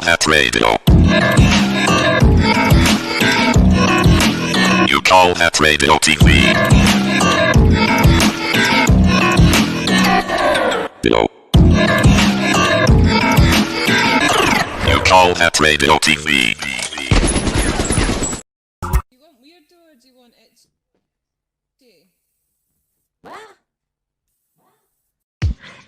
that radio. You call that radio TV. No. You call that radio TV. You want weirdo or do you want it?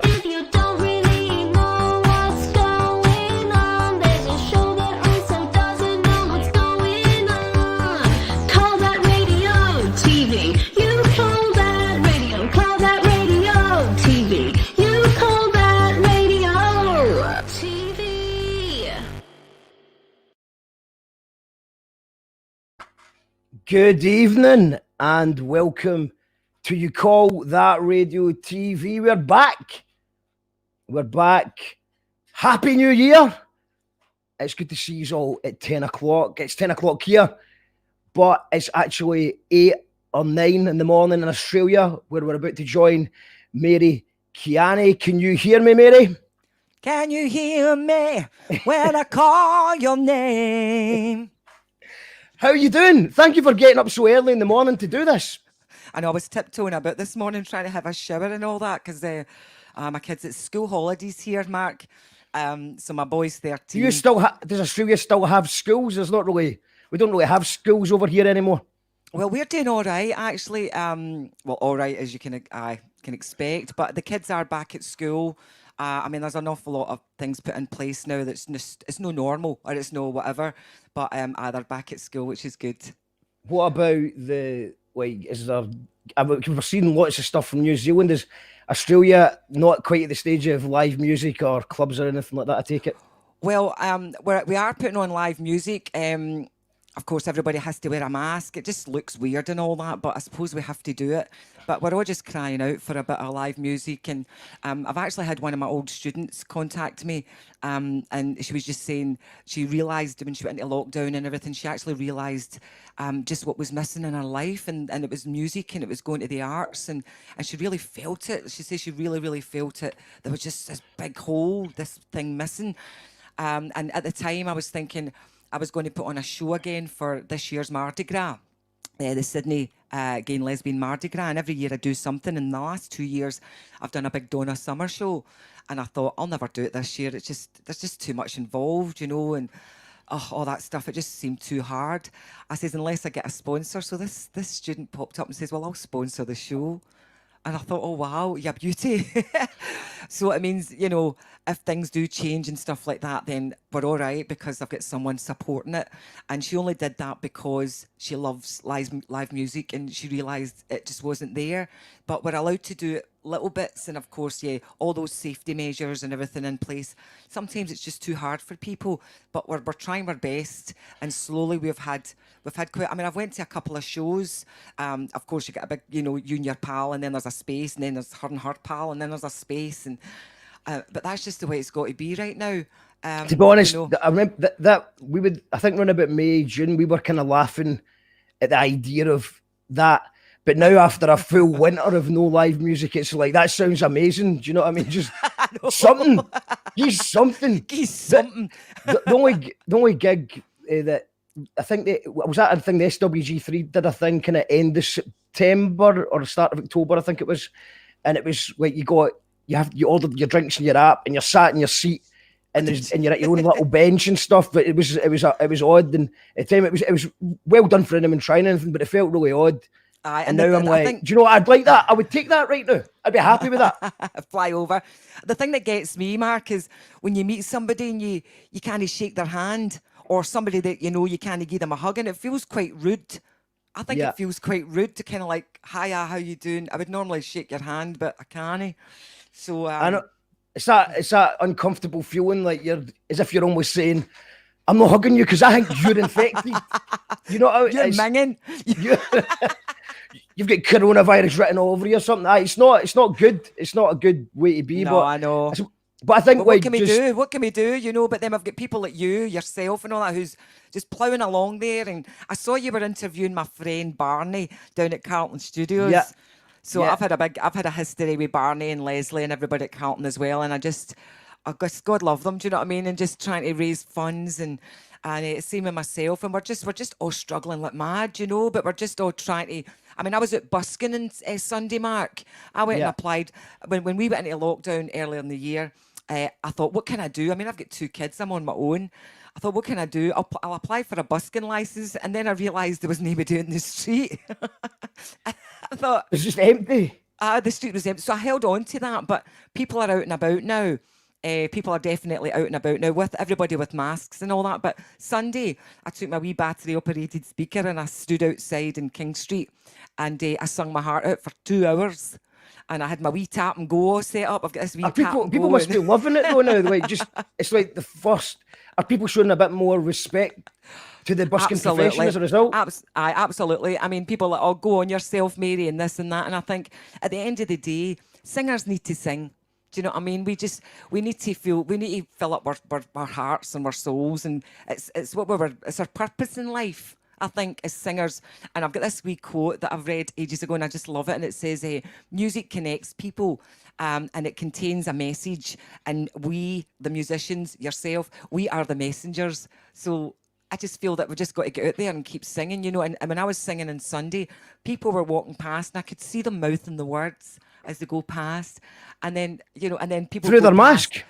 If you don't really know what's going on, there's a show that also doesn't know what's going on. Call that radio TV. You call that radio. Call that radio TV. You call that radio TV. Good evening and welcome to You Call That Radio TV. We're back. We're back. Happy New Year. It's good to see you all at 10 o'clock. It's 10 o'clock here, but it's actually 8 or 9 in the morning in Australia where we're about to join Mary Kiani. Can you hear me, Mary? Can you hear me when I call your name? How are you doing? Thank you for getting up so early in the morning to do this. I know I was tiptoeing a bit this morning trying to have a shower and all that because my kids, it's school holidays here, Mark. So my boy's 13. Do you still does Australia still have schools? We don't really have schools over here anymore. Well, we're doing all right, actually. Well, all right as you can expect, but the kids are back at school. I mean, there's an awful lot of things put in place now that's just, it's no normal or it's no whatever, but they're back at school, which is good. What about we've seen lots of stuff from New Zealand. Is Australia not quite at the stage of live music or clubs or anything like that, I take it? Well, we are putting on live music. Of course, everybody has to wear a mask. It just looks weird and all that, but I suppose we have to do it. But we're all just crying out for a bit of live music. And I've actually had one of my old students contact me, and she was just saying she realised when she went into lockdown and everything, she actually realised just what was missing in her life, and it was music and it was going to the arts, and she really felt it. She says she really, really felt it. There was just this big hole, this thing missing. And at the time I was thinking I was going to put on a show again for this year's Mardi Gras, the Sydney Gay and Lesbian Mardi Gras, and every year I do something. In the last 2 years I've done a big Donna Summer show, and I thought I'll never do it this year. It's just, there's just too much involved, you know, and all that stuff. It just seemed too hard. I says, unless I get a sponsor. So this student popped up and says, well, I'll sponsor the show. And I thought, oh, wow, you beauty. So it means, you know, if things do change and stuff like that, then we're all right because I've got someone supporting it. And she only did that because she loves live music and she realised it just wasn't there. But we're allowed to do it little bits, and of course, yeah, all those safety measures and everything in place. Sometimes it's just too hard for people, but we're trying our best, and slowly we've had quite. I mean, I've went to a couple of shows. Of course, you get a big, you know, you and your pal, and then there's a space, and then there's her and her pal, and then there's a space, and but that's just the way it's got to be right now. To be honest, you know, I remember that we would. I think around about May, June, we were kind of laughing at the idea of that. But now, after a full winter of no live music, it's like, that sounds amazing. Do you know what I mean? Just something. He's something. He's something. The only gig that I think the SWG3 did a thing kind of end of September or the start of October, I think it was. And it was like you ordered your drinks in your app and you're sat in your seat and you're at your own little bench and stuff. But it was odd, and at the time it was well done for anyone trying anything, but it felt really odd. And now I'm like, do you know what? I'd like that. I would take that right now. I'd be happy with that. Fly over. The thing that gets me, Mark, is when you meet somebody and you can't shake their hand, or somebody that, you know, you can't give them a hug, and it feels quite rude. I think it feels quite rude to kind of like, hiya, how you doing? I would normally shake your hand, but I can't. So I know it's that uncomfortable feeling, like you're as if you're almost saying, I'm not hugging you because I think you're infected. You know how you're minging. You've got coronavirus written all over you or something. It's not good. It's not a good way to be. No, but I know. But I think, but what can we do? What can we do? You know, but then I've got people like you, yourself and all that, who's just ploughing along there. And I saw you were interviewing my friend Barney down at Carlton Studios. Yeah. So I've had a history with Barney and Leslie and everybody at Carlton as well. And I guess God love them. Do you know what I mean? And just trying to raise funds and same with myself. And we're just all struggling like mad, you know. But we're just all trying to. I mean, I was at Busking on Sunday, Mark. I went and Yeah. applied when we went into lockdown earlier in the year. I thought, what can I do? I mean, I've got 2 kids. I'm on my own. I thought, what can I do? I'll apply for a busking license, and then I realised there was nobody in the street. I thought, It's just empty. the street was empty. So I held on to that, but people are out and about now. People are definitely out and about now with everybody with masks and all that. But Sunday, I took my wee battery operated speaker and I stood outside in King Street and I sung my heart out for 2 hours. And I had my wee tap and go set up. I've got this wee tap and People go. must be loving it though now. Like just it's like the first. Are people showing a bit more respect to the busking profession as a result? Absolutely. I mean, people are like, oh, go on yourself, Mary, and this and that. And I think at the end of the day, singers need to sing. Do you know what I mean? We need to fill up our hearts and our souls, and it's our purpose in life. I think as singers, and I've got this wee quote that I've read ages ago, and I just love it. And it says, "Music connects people, and it contains a message. And we, the musicians, yourself, we are the messengers." So I just feel that we've just got to get out there and keep singing, you know. And when I was singing on Sunday, people were walking past, and I could see them mouthing the words as they go past, and then people Through go their past. mask.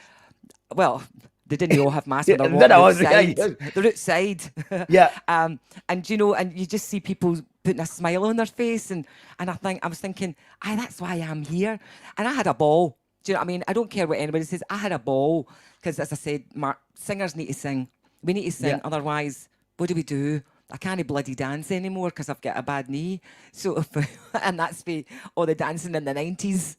Well, they didn't all have masks, Yeah, but they're no, walking yeah, outside. yeah. They're outside. Yeah. And you know, and you just see people putting a smile on their face, and I was thinking, aye, that's why I'm here. And I had a ball. Do you know what I mean? I don't care what anybody says. I had a ball because, as I said, Mark, singers need to sing. We need to sing. Yeah. Otherwise, what do? I can't bloody dance anymore because I've got a bad knee. So, and that's for all the dancing in the 90s.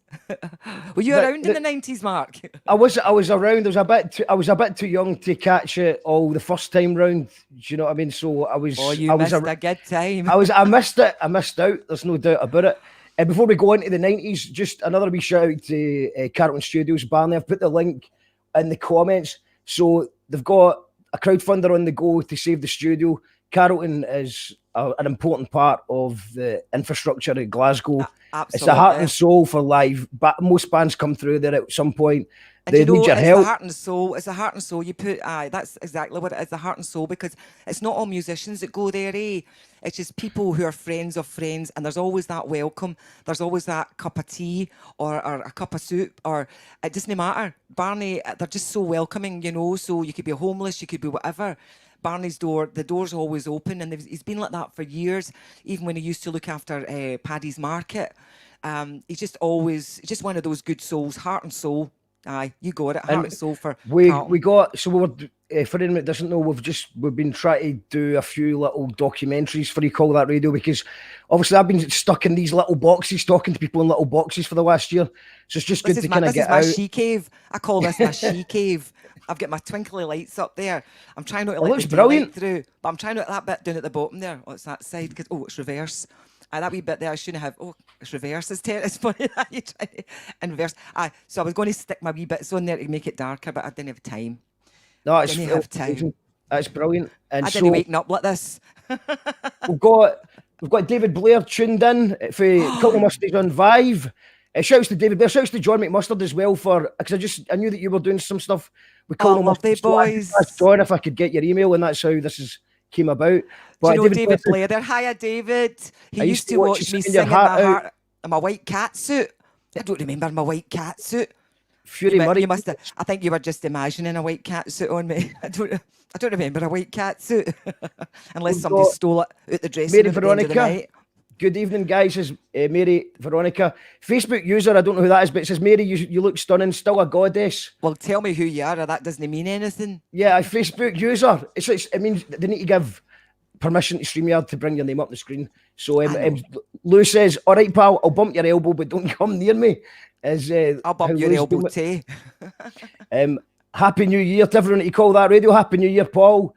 Were you around in the 90s, Mark? I was around. I was a bit too young to catch it all the first time round. Do you know what I mean? So I was. Oh, you I was missed a good time. I missed it. I missed out. There's no doubt about it. And before we go into the 90s, just another wee shout out to Carlton Studios, Barney. I've put the link in the comments. So they've got a crowdfunder on the go to save the studio. Carlton is an important part of the infrastructure at Glasgow. Absolutely. It's the heart and soul for live. But most bands come through there at some point. And They need your it's help. the heart and soul. It's the heart and soul. You put, that's exactly what it is, the heart and soul, because it's not all musicians that go there, eh? It's just people who are friends of friends, and there's always that welcome. There's always that cup of tea or a cup of soup, or it doesn't matter. Barney, they're just so welcoming, you know, so you could be homeless, you could be whatever. Barney's the door's always open, and he's been like that for years, even when he used to look after Paddy's Market. He's just one of those good souls, heart and soul. Aye, you got it, heart and soul for Carlton. We got, so we were, for anyone that doesn't know, we've been trying to do a few little documentaries for You Call That Radio, because obviously I've been stuck in these little boxes, talking to people in little boxes for the last year. So it's just good to kind of get out. This is my she cave. I call this my she cave. I've got my twinkly lights up there. I'm trying not to let looks the daylight brilliant. through, but I'm trying not that bit down at the bottom there. Oh, it's that side. It's reverse. That wee bit there, I shouldn't have. Oh, it's reverse. It's funny that you try to inverse. So I was going to stick my wee bits on there to make it darker, but I didn't have time. No, it's Didn't have time. That's brilliant. And I so didn't waking up like this. we've got David Blair tuned in for Couple Mustards on Vive. Shouts to David Blair, shouts to John McMustard as well, because I knew that you were doing some stuff with Couple lovely Mustards. So I boys. asked John if I could get your email, and that's how this came about. Do you know David Blair Blair there? Hiya, David. He I used to watch me you sing your in heart out. my white cat suit. I don't remember my white cat suit. Fury Murray. You must have. I think you were just imagining a white cat suit on me. I don't remember a white cat suit unless We've somebody got stole it out the dressing Mary room at the end of the Veronica. night. Good evening, guys. Says Mary Veronica. Facebook user, I don't know who that is, but it says, Mary, you look stunning. Still a goddess. Well, tell me who you are, or that doesn't mean anything. Yeah, a Facebook user. It means they need to give permission to StreamYard to bring your name up the screen. So Lou says, all right, pal, I'll bump your elbow, but don't come near me. I'll bump your elbow too. Happy New Year to everyone that You Call That Radio. Happy New Year, Paul.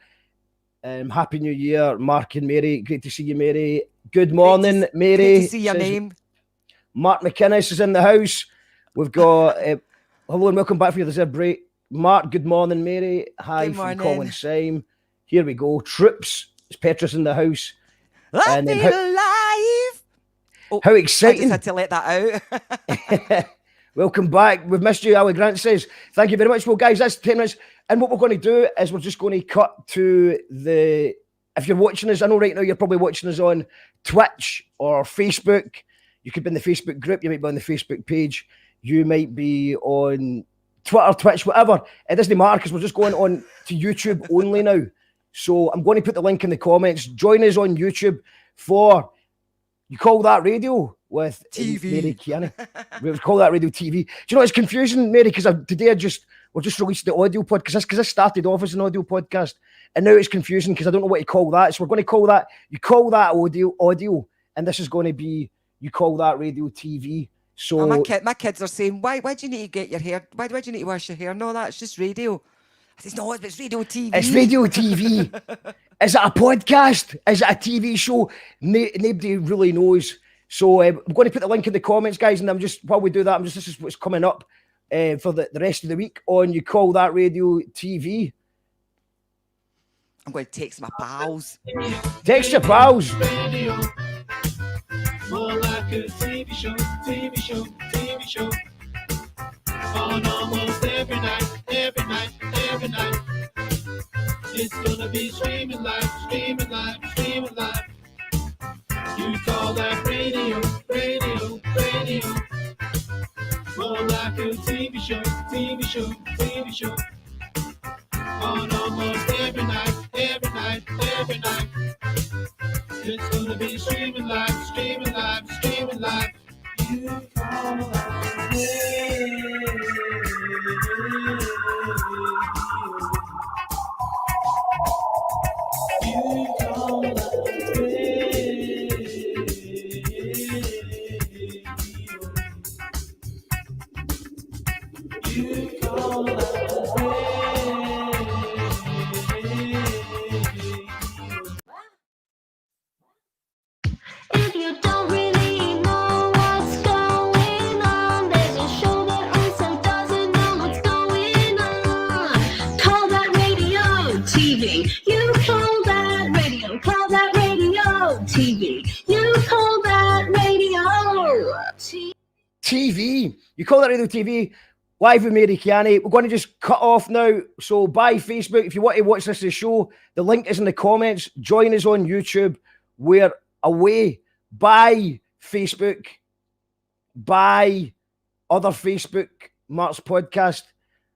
Happy New Year, Mark and Mary. Great to see you, Mary. Good morning, Mary. Great to see your name. Mark McInnes is in the house. We've got hello and welcome back for your reserve break. Mark, good morning, Mary. Hi Good from morning. Colin Syme. Here we go. Troops. It's Petrus in the house. I then feel alive. Oh, How I exciting. just had to let that out. Welcome back. We've missed you, Ali Grant says. Thank you very much. Well, guys, that's 10 minutes. And what we're going to do is we're just going to cut to the... If you're watching us, I know right now you're probably watching us on Twitch or Facebook. You could be in the Facebook group. You might be on the Facebook page. You might be on Twitter, Twitch, whatever. It doesn't matter because we're just going on to YouTube only now. So I'm going to put the link in the comments. Join us on YouTube for You Call That Radio with TV. Mary Kiani. We call that radio TV. Do you know it's confusing, Mary? Because today we're just released the audio podcast because this started off as an audio podcast, and now it's confusing because I don't know what to call that. So we're going to call that You Call That audio, and this is going to be You Call That Radio TV. So my kids are saying, why do you need to get your hair? Why do you need to wash your hair? No, that's just radio. I says, no, it's radio TV. It's radio TV. Is it a podcast? Is it a TV show? Nobody really knows. So I'm going to put the link in the comments, guys, and while we do that, this is what's coming up for the rest of the week on You Call That Radio TV. I'm going to text my pals. Text your pals. Radio. More like a TV show, TV show, TV show. On almost every night, every night, every night. It's gonna be streaming live, streaming live, streaming live. You call that radio, radio, radio. More like a TV show, TV show, TV show. On almost every night, every night, every night. It's gonna be streaming live, streaming live, streaming live. You call that radio. You call that radio. You call that radio. If you don't really know what's going on, there's a show that also doesn't know what's going on. Call that radio TV. You call that radio. Call that radio TV. You call that radio TV. You Call That Radio TV. Live with Mary Kiani. We're going to just cut off now. So bye, Facebook. If you want to watch this show, the link is in the comments. Join us on YouTube. We're away. Bye, Facebook. Bye, other Facebook, Mark's podcast.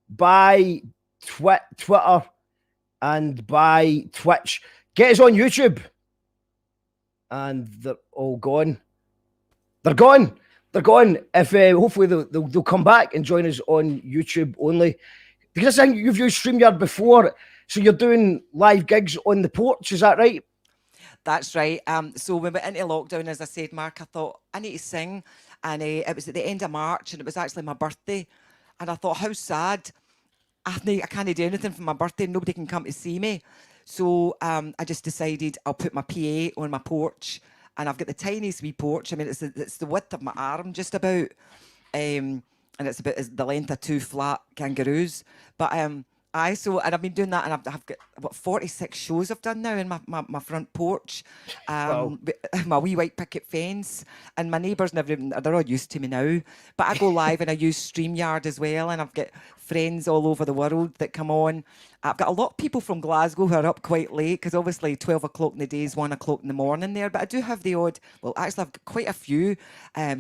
Bye, Twitter. And bye, Twitch. Get us on YouTube. And they're all gone. They're gone. They're gone. If hopefully they'll come back and join us on YouTube only. Because I think you've used StreamYard before, so you're doing live gigs on the Porch, is that right? That's right. So when we went into lockdown, as I said, Mark, I thought I need to sing, and it was at the end of March, and it was actually my birthday, and I thought, how sad. I can't do anything for my birthday. Nobody can come to see me. So I just decided I'll put my PA on my porch. And I've got the tiniest wee porch. I mean, it's the width of my arm, just about, and it's about the length of 2 flat kangaroos. But and I've been doing that, and I've got about 46 shows I've done now in my front porch. Wow. My wee white picket fence, and my neighbours and everything, they're all used to me now. But I go live and I use StreamYard as well, and I've got friends all over the world that come on. I've got a lot of people from Glasgow who are up quite late, because obviously 12 o'clock in the day is 1 o'clock in the morning there. But I do have the odd, well, actually I've got quite a few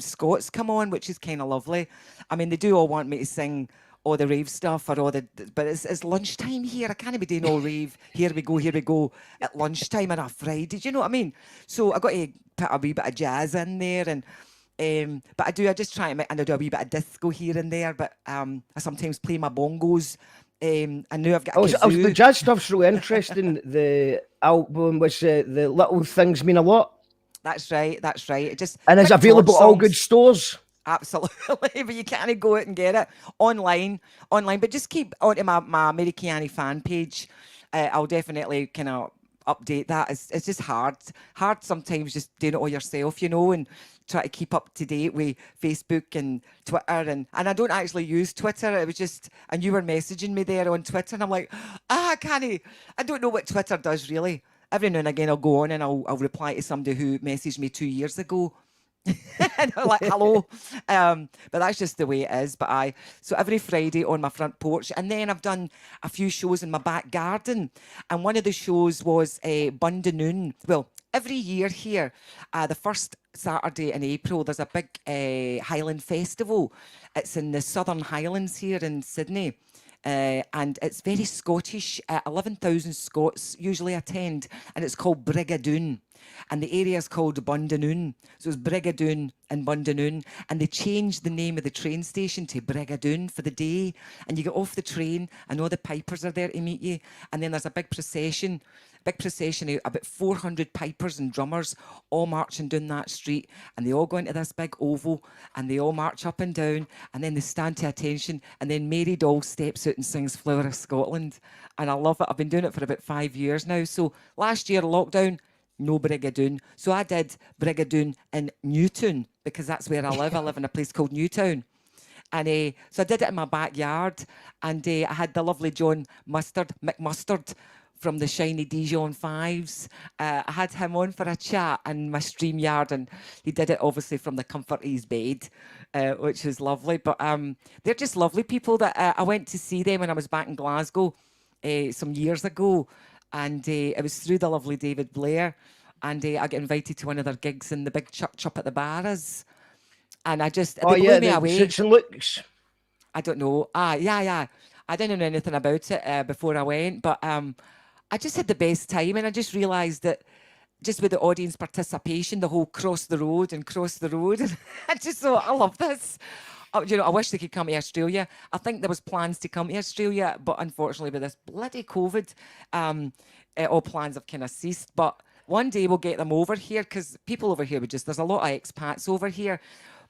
Scots come on, which is kind of lovely. I mean, they do all want me to sing all the rave stuff, or all the, but it's lunchtime here. I can't be doing all rave. Here we go at lunchtime on a Friday. Do you know what I mean? So I got to put a wee bit of jazz in there, and but I just try and I do a wee bit of disco here and there. But I sometimes play my bongos. I know I've got a kazoo. The jazz stuff's really interesting. The album, which the Little Things Mean a Lot. That's right. It just And it's quick available at chord all songs. good stores. Absolutely, but you can't go out and get it online. But just keep onto my Mary Kiani fan page. I'll definitely kind of update that. It's just hard sometimes just doing it all yourself, and try to keep up to date with Facebook and Twitter, and I don't actually use Twitter. It was just, and you were messaging me there on Twitter, and I'm like, I don't know what Twitter does really. Every now and again I'll go on and I'll reply to somebody who messaged me 2 years ago. And I'm like, hello. But that's just the way it is. But so every Friday on my front porch. And then I've done a few shows in my back garden. And one of the shows was Bundanoon. Well, every year here, the first Saturday in April, there's a big Highland Festival. It's in the Southern Highlands here in Sydney. And it's very Scottish. 11,000 Scots usually attend, and it's called Brigadoon. And the area is called Bundanoon. So it's Brigadoon and Bundanoon. And they changed the name of the train station to Brigadoon for the day. And you get off the train, and all the pipers are there to meet you. And then there's a big procession of about 400 pipers and drummers all marching down that street. And they all go into this big oval, and they all march up and down. And then they stand to attention. And then Mary Doll steps out and sings Flower of Scotland. And I love it. I've been doing it for about 5 years now. So last year, lockdown, no Brigadoon. So I did Brigadoon in Newtown, because that's where I live. I live in a place called Newtown. And so I did it in my backyard. And I had the lovely John McMustard from the Shiny Dijon Fives. I had him on for a chat in my stream yard, and he did it obviously from the comfort of his bed, which was lovely. But they're just lovely people that I went to see them when I was back in Glasgow some years ago. And it was through the lovely David Blair. And I got invited to one of their gigs in the big church up at the Barras. And they blew me away. St. Luke's. I don't know. Yeah. I didn't know anything about it before I went, but I just had the best time, and I just realised that just with the audience participation, the whole cross the road, and I just thought, I love this. I wish they could come to Australia. I think there was plans to come to Australia, but unfortunately with this bloody COVID, all plans have kind of ceased. But one day we'll get them over here, because people over here there's a lot of expats over here.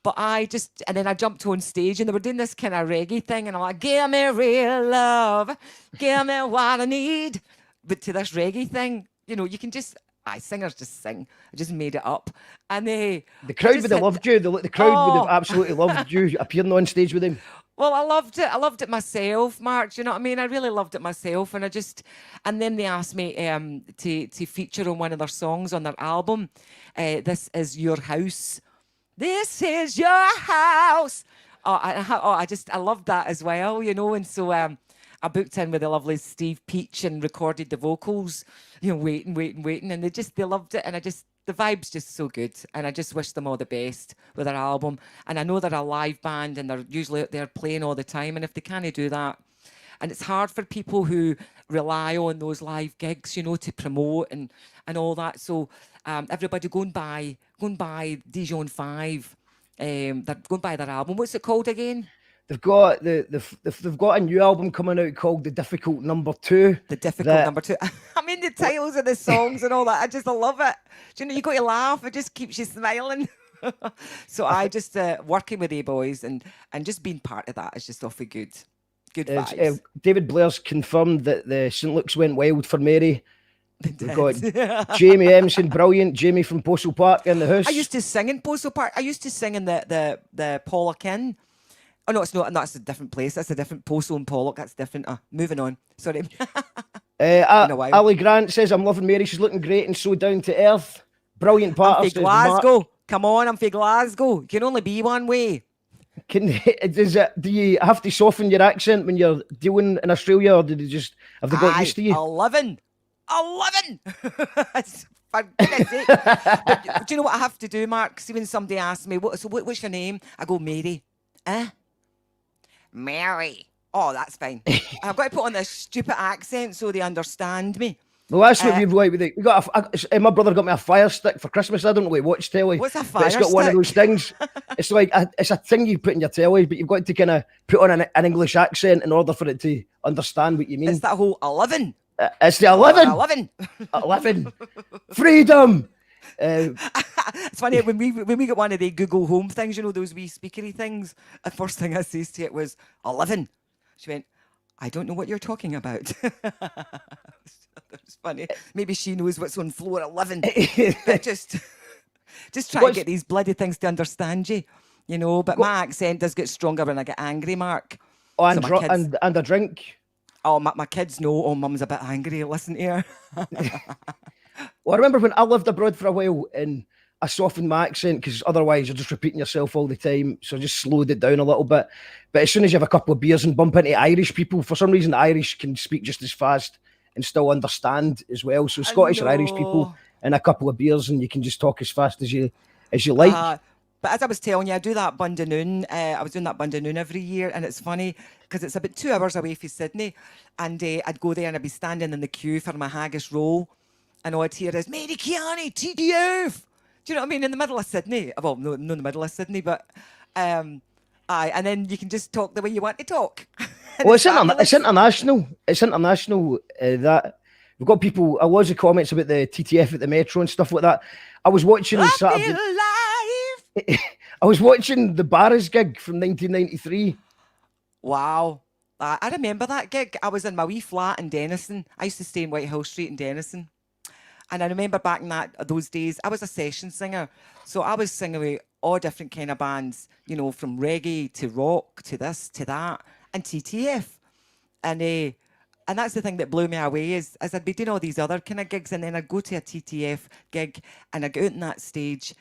But and then I jumped on stage, and they were doing this kind of reggae thing, and I'm like, give me real love, give me what I need. But to this reggae thing, you can just, singers just sing. I just made it up. And the crowd would have loved you. The crowd would have absolutely loved you appearing on stage with them. Well, I loved it. I loved it myself, Mark. You know what I mean? I really loved it myself. And then they asked me to feature on one of their songs on their album. This is Your House. This is your house. I loved that as well, and so I booked in with the lovely Steve Peach and recorded the vocals, waiting, and they loved it, and the vibe's just so good, and I just wish them all the best with their album. And I know they're a live band, and they're usually out there playing all the time, and if they can't do that, and it's hard for people who rely on those live gigs, to promote and all that. So everybody go and buy Dijon 5. They're going by their album. What's it called again? They've got they've got a new album coming out called The Difficult Number 2. The Difficult Number 2. I mean, the titles of the songs and all that. I love it. You got to laugh. It just keeps you smiling. So I just working with the boys and just being part of that is just awfully good. Good vibes. David Blair's confirmed that the St. Luke's went wild for Mary. We've got Jamie Emerson, brilliant. Jamie from Postal Park in the house. I used to sing in Postal Park. I used to sing in the Pollock Inn. Oh, no, it's not. That's a different place. That's a different Postal and Pollock. That's different. Moving on. Sorry. Ali Grant says, I'm loving Mary. She's looking great and so down to earth. Brilliant part. I'm from Glasgow. Come on, I'm from Glasgow. It can only be one way. Do you have to soften your accent when you're dealing in Australia, or have they got used to you? 11. For goodness sake. But do you know what I have to do, Mark? See, when somebody asks me, what's your name? I go, Mary. Mary. Oh, that's fine. I've got to put on this stupid accent so they understand me. Well, that's what we've like. We got my brother got me a fire stick for Christmas. I don't really watch telly. What's a fire stick? It's got one of those things. It's like it's a thing you put in your telly, but you've got to kind of put on an English accent in order for it to understand what you mean. It's that whole 11. It's the 11. 11. 11. Freedom. It's funny when we got one of the Google Home things, those wee speakery things. The first thing I says to it was 11. She went, I don't know what you're talking about. It's funny. Maybe she knows what's on floor 11. But just try to get these bloody things to understand you, But my accent does get stronger when I get angry, Mark. Oh, and a drink. Oh, my kids know. Oh, Mum's a bit angry. Listen to her. Well, I remember when I lived abroad for a while, and I softened my accent because otherwise you're just repeating yourself all the time. So I just slowed it down a little bit. But as soon as you have a couple of beers and bump into Irish people, for some reason the Irish can speak just as fast and still understand as well. So Scottish or Irish people and a couple of beers and you can just talk as fast as you like. But as I was telling you, I do that Bundonoon. I was doing that Bundonoon every year, and it's funny because it's about 2 hours away from Sydney, and I'd go there and I'd be standing in the queue for my haggis roll, and all I'd hear is "Mary Kiani, TTF." Do you know what I mean? In the middle of Sydney. Well, no, not in the middle of Sydney, but and then you can just talk the way you want to talk. Well, it's international. It's international. That we've got people. Loads of comments about the TTF at the Metro and stuff like that. I was watching Saturday. I was watching the Barras gig from 1993. Wow. I remember that gig. I was in my wee flat in Denison. I used to stay in Whitehall Street in Denison. And I remember back in those days, I was a session singer. So I was singing with all different kind of bands, you know, from reggae to rock to this to that and TTF. And that's the thing that blew me away is I'd be doing all these other kind of gigs and then I'd go to a TTF gig and I'd go out on that stage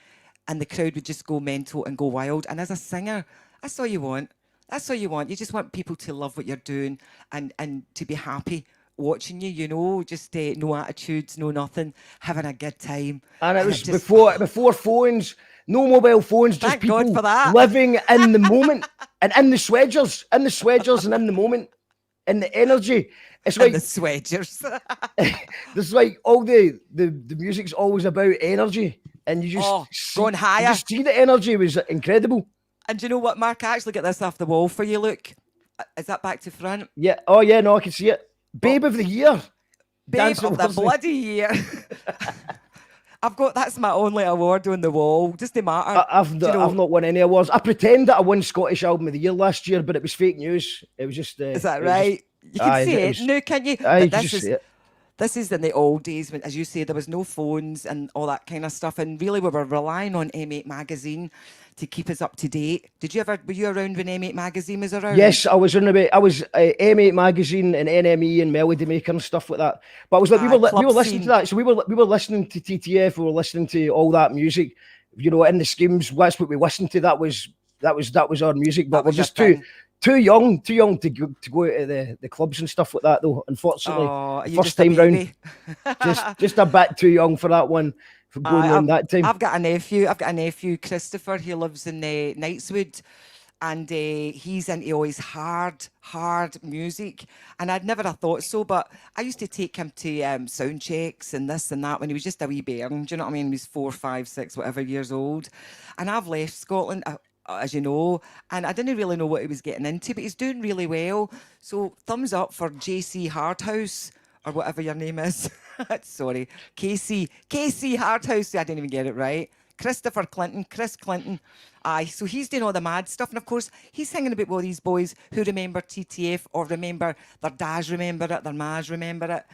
and the crowd would just go mental and go wild. And as a singer, that's all you want. That's all you want. You just want people to love what you're doing and to be happy watching you, you know, just no attitudes, no nothing, having a good time. And it was before phones, no mobile phones, just Thank people God for that. living in the moment and in the swedgers and in the moment and the energy. It's like the swedgers. there's like all the music's always about energy. And you just going higher. You just see the energy was incredible. And do you know what, Mark? I actually get this off the wall for you. Look, is that back to front? Yeah. Oh yeah. No, I can see it. Babe of the year. Babe of the bloody year. That's my only award on the wall. Just the matter. I've not won any awards. I pretend that I won Scottish Album of the Year last year, but it was fake news. It was just. Is that right? You can see it now, can you? You can just see it. This is in the old days when, as you say, there was no phones and all that kind of stuff. And really, we were relying on M8 magazine to keep us up to date. Were you around when M8 magazine was around? Yes, I was M8 magazine and NME and Melody Maker and stuff like that. But I was like, we were listening to that. So we were listening to TTF. We were listening to all that music. You know, in the schemes, that's what we listened to. That was our music. But we're just too young to go to the clubs and stuff like that, though. Unfortunately, first time round, just a bit too young for that one. For going on that time. I've got a nephew, Christopher. He lives in Knightswood, and he's into always hard music. And I'd never have thought so, but I used to take him to sound checks and this and that when he was just a wee bairn. Do you know what I mean? He was 4, 5, 6, whatever years old. And I've left Scotland. As you know, and I didn't really know what he was getting into, but he's doing really well. So thumbs up for JC Hardhouse, or whatever your name is. Sorry, Casey Hardhouse. I didn't even get it right. Chris Clinton. So he's doing all the mad stuff, and of course he's singing about all these boys who remember TTF or remember their dads remember it, their mas remember it.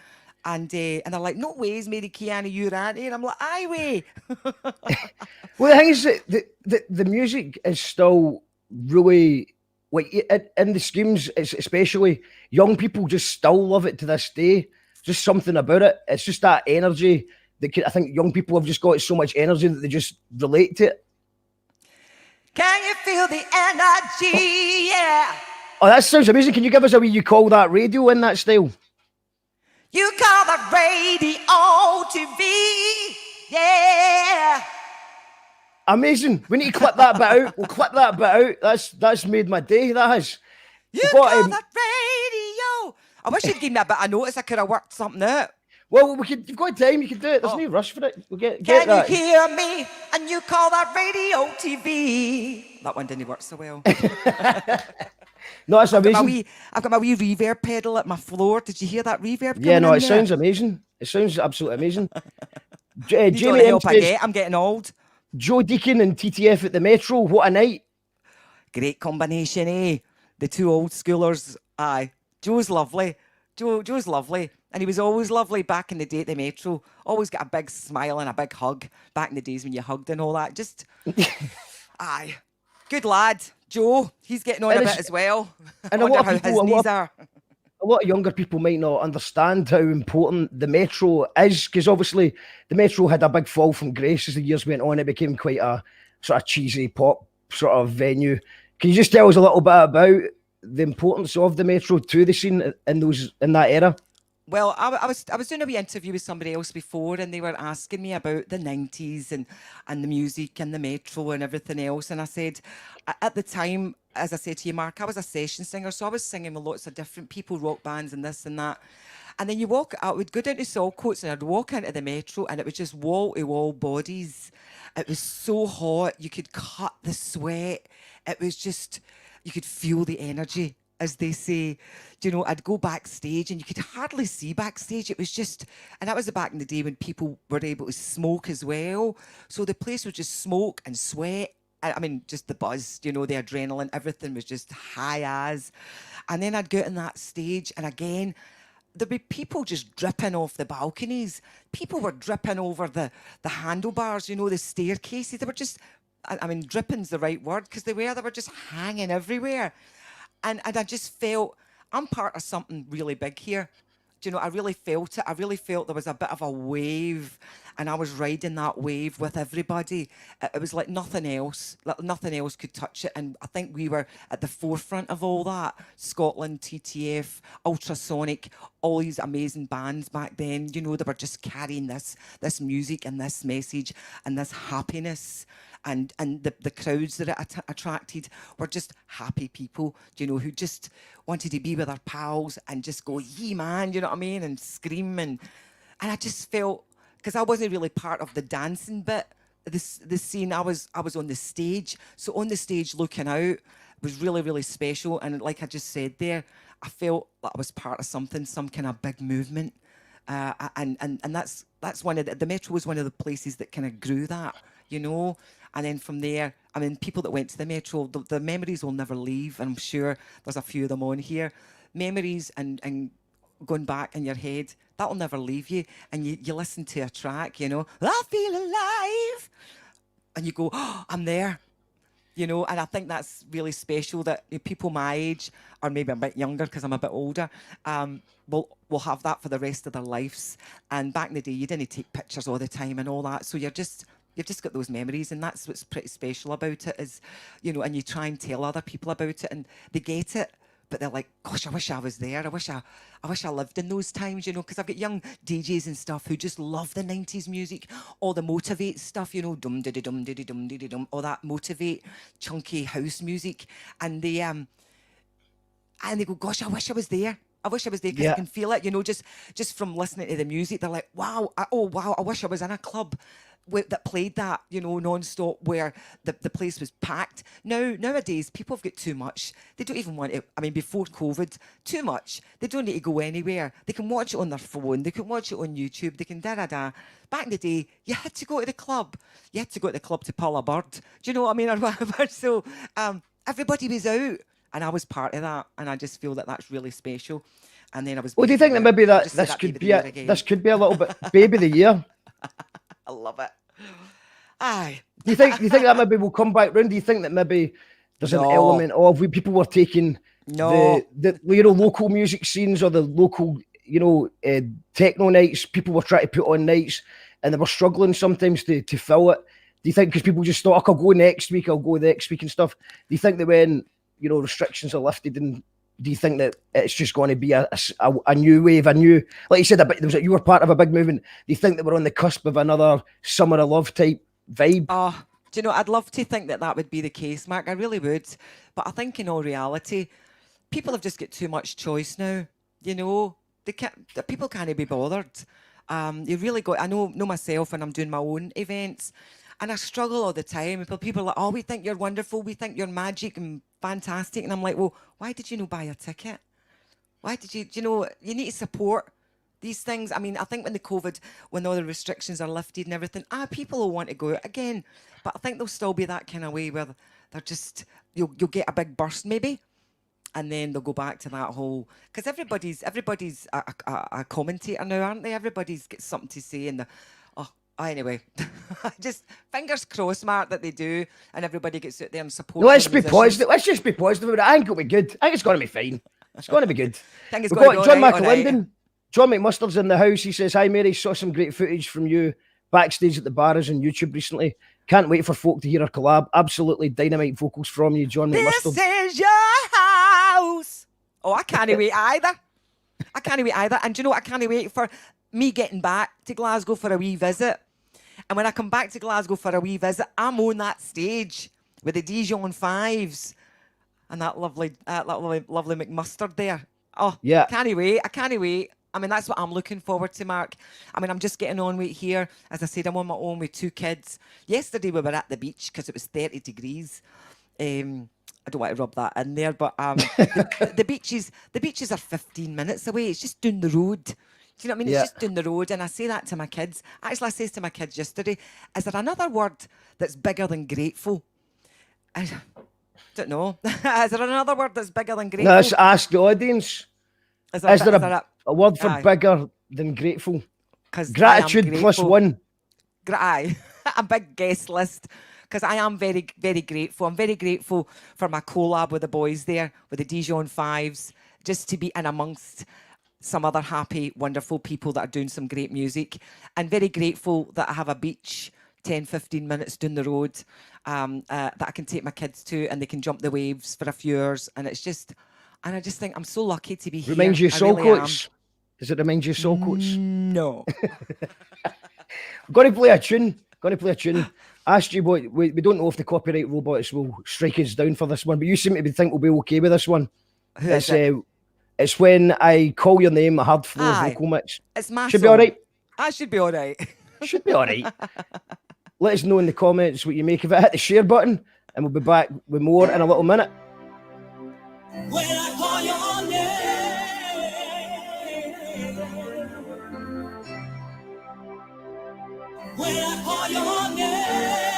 And they're like, no ways, Mary Kiani, you're auntie. And I'm like, aye way. Well, the thing is that the music is still really, like, in the schemes, especially, young people just still love it to this day. Just something about it. It's just that energy. I think young people have just got so much energy that they just relate to it. Can you feel the energy? Yeah. Oh, that sounds amazing. Can you give us a wee you call that radio in that style? You call the radio TV, yeah. Amazing. We need to clip that bit out. We'll clip that bit out. That's made my day. That has. You call the radio. I wish you'd give me a bit of notice. I could have worked something out. Well, you've got time. You can do it. There's no rush for it. We'll get Can that. You hear me? And you call that radio TV. That one didn't work so well. No, that's amazing. I've got my wee reverb pedal at my floor. Did you hear that reverb? Yeah, no, it sounds amazing. It sounds absolutely amazing. Jamie M says, I'm getting old. Joe Deacon and TTF at the Metro. What a night. Great combination, eh? The two old schoolers. Aye. Joe's lovely. Joe's lovely. And he was always lovely back in the day at the Metro. Always got a big smile and a big hug. Back in the days when you hugged and all that. Just, aye. Good lad. Joe, he's getting on a bit as well. And I wonder how his knees are. a lot of younger people might not understand how important the Metro is, because obviously the Metro had a big fall from grace as the years went on. It became quite a sort of cheesy pop sort of venue. Can you just tell us a little bit about the importance of the Metro to the scene in that era? Well, I was doing a wee interview with somebody else before, and they were asking me about the 90s and the music and the Metro and everything else. And I said, at the time, as I said to you, Mark, I was a session singer, so I was singing with lots of different people, rock bands and this and that. And then I would go down to Saltcoats and I'd walk into the Metro, and it was just wall-to-wall bodies. It was so hot, you could cut the sweat. It was just, you could feel the energy, as they say. You know, I'd go backstage and you could hardly see backstage. It was just, and that was back in the day when people were able to smoke as well. So the place was just smoke and sweat. I mean, just the buzz, you know, the adrenaline, everything was just high as. And then I'd go out on that stage, and again, there'd be people just dripping off the balconies. People were dripping over the handlebars, you know, the staircases. They were just, I mean, dripping's the right word, because they were just hanging everywhere. And I just felt, I'm part of something really big here. Do you know, I really felt it. I really felt there was a bit of a wave, and I was riding that wave with everybody. It was like nothing else. Like nothing else could touch it. And I think we were at the forefront of all that. Scotland, TTF, Ultrasonic, all these amazing bands back then. You know, they were just carrying this music and this message and this happiness. And the crowds that it attracted were just happy people, you know, who just wanted to be with their pals and just go, yeah, man, you know what I mean, and scream. And I just felt, because I wasn't really part of the dancing bit, the scene, I was on the stage. So on the stage looking out was really, really special. And like I just said there, I felt like I was part of something, some kind of big movement. And that's one of the Metro was one of the places that kind of grew that, you know. And then from there, I mean, people that went to the Metro, the memories will never leave. And I'm sure there's a few of them on here. Memories and going back in your head, that'll never leave you. And you listen to a track, you know, I feel alive. And you go, oh, I'm there. You know, and I think that's really special that people my age, or maybe a bit younger because I'm a bit older, will have that for the rest of their lives. And back in the day, you didn't take pictures all the time and all that. So you've just got those memories, and that's what's pretty special about it is, you know, and you try and tell other people about it and they get it, but they're like, gosh, I wish I was there. I wish I lived in those times, you know, because I've got young DJs and stuff who just love the 90s music, all the motivate stuff, you know, dum diddy dum diddy dum diddy dum, all that motivate chunky house music, and they go, gosh, I wish I was there. I wish I was there because I can feel it, you know, just from listening to the music. They're like, wow, I wish I was in a club that played that, you know, non-stop, where the place was packed. Nowadays, people have got too much. They don't even want it. I mean, before COVID, too much. They don't need to go anywhere. They can watch it on their phone. They can watch it on YouTube. They can da-da-da. Back in the day, you had to go to the club. You had to go to the club to pull a bird. Do you know what I mean? Or whatever. So everybody was out. And I was part of that, and I just feel that that's really special. And then I was. Well, do you think that maybe this could be a little bit baby of the year? I love it. Aye. Do you think that maybe will come back round? Do you think that maybe there's an element of when people were taking the you know, local music scenes or the local, you know, techno nights? People were trying to put on nights, and they were struggling sometimes to fill it. Do you think because people just thought, I'll go next week and stuff? Do you think that when, you know, restrictions are lifted, and do you think that it's just going to be a new wave, like you said, you were part of a big movement? Do you think that we're on the cusp of another Summer of Love type vibe? Oh, do you know, I'd love to think that would be the case, Mark. I really would. But I think in all reality, people have just got too much choice now. You know, people can't be bothered. You really got, I know myself, and I'm doing my own events, and I struggle all the time. People are like, oh, we think you're wonderful. We think you're magic and fantastic. And I'm like, well, why did you not buy a ticket? Why did you, do you know, you need to support these things. I mean, I think when all the restrictions are lifted and everything, people will want to go out again. But I think there'll still be that kind of way where they're just, you'll get a big burst maybe. And then they'll go back to that whole, because everybody's a commentator now, aren't they? Everybody's got something to say, and anyway, just fingers crossed, Mark, that they do, and everybody gets out there and supports. Let's be positive. Let's just be positive about it. I think it'll be good. I think it's going to be fine. It's going to be good. think it's We've going to got be John all right, all right. McAlinden. John McMustard's in the house. He says, "Hi, Mary. Saw some great footage from you backstage at the bars on YouTube recently. Can't wait for folk to hear our collab. Absolutely dynamite vocals from you, John McMustard." This is your house. Oh, I can't wait either. I can't wait either. And do you know what? I can't wait for me getting back to Glasgow for a wee visit. And when I come back to Glasgow for a wee visit, I'm on that stage with the Dijon Fives and that lovely McMustard there. Oh, Yeah. can't wait. I can't wait. I mean, that's what I'm looking forward to, Mark. I mean, I'm just getting on with it here. As I said, I'm on my own with 2 kids. Yesterday we were at the beach because it was 30 degrees. I don't want to rub that in there, but the beaches are 15 minutes away. It's just down the road. Do you know what I mean? Yeah. It's just down the road. And I say that to my kids. Actually, I says to my kids yesterday, is there another word that's bigger than grateful? I don't know. Is there another word that's bigger than grateful? Now, let's ask the audience. Is there a word for Aye. bigger than grateful? 'Cause I am Gratitude plus grateful. 1. Aye, a big guest list. Because I am very, very grateful. I'm very grateful for my collab with the boys there, with the Dijon Fives, just to be in amongst some other happy, wonderful people that are doing some great music. And very grateful that I have a beach 10, 15 minutes down the road that I can take my kids to and they can jump the waves for a few hours. And it's just, and I just think I'm so lucky to be here. Reminds you of I Soul really am. Coats? Does it remind you of Soul Coats? No. I'm going to play a tune. Asked you what we don't know if the copyright robots will strike us down for this one, but you seem to think we'll be okay with this one. Who is It's when I call your name, a hard floor Aye. vocal mix. It's my Should be song. all right. I should be all right. Should be all right. Let us know in the comments what you make of it. Hit the share button, and we'll be back with more in a little minute. When I call your name, when I call your name,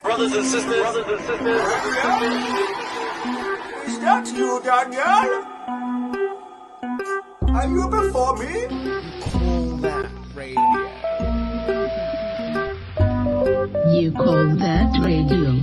Brothers and sisters, Is that you, Daniel? Are you before me? You call that radio?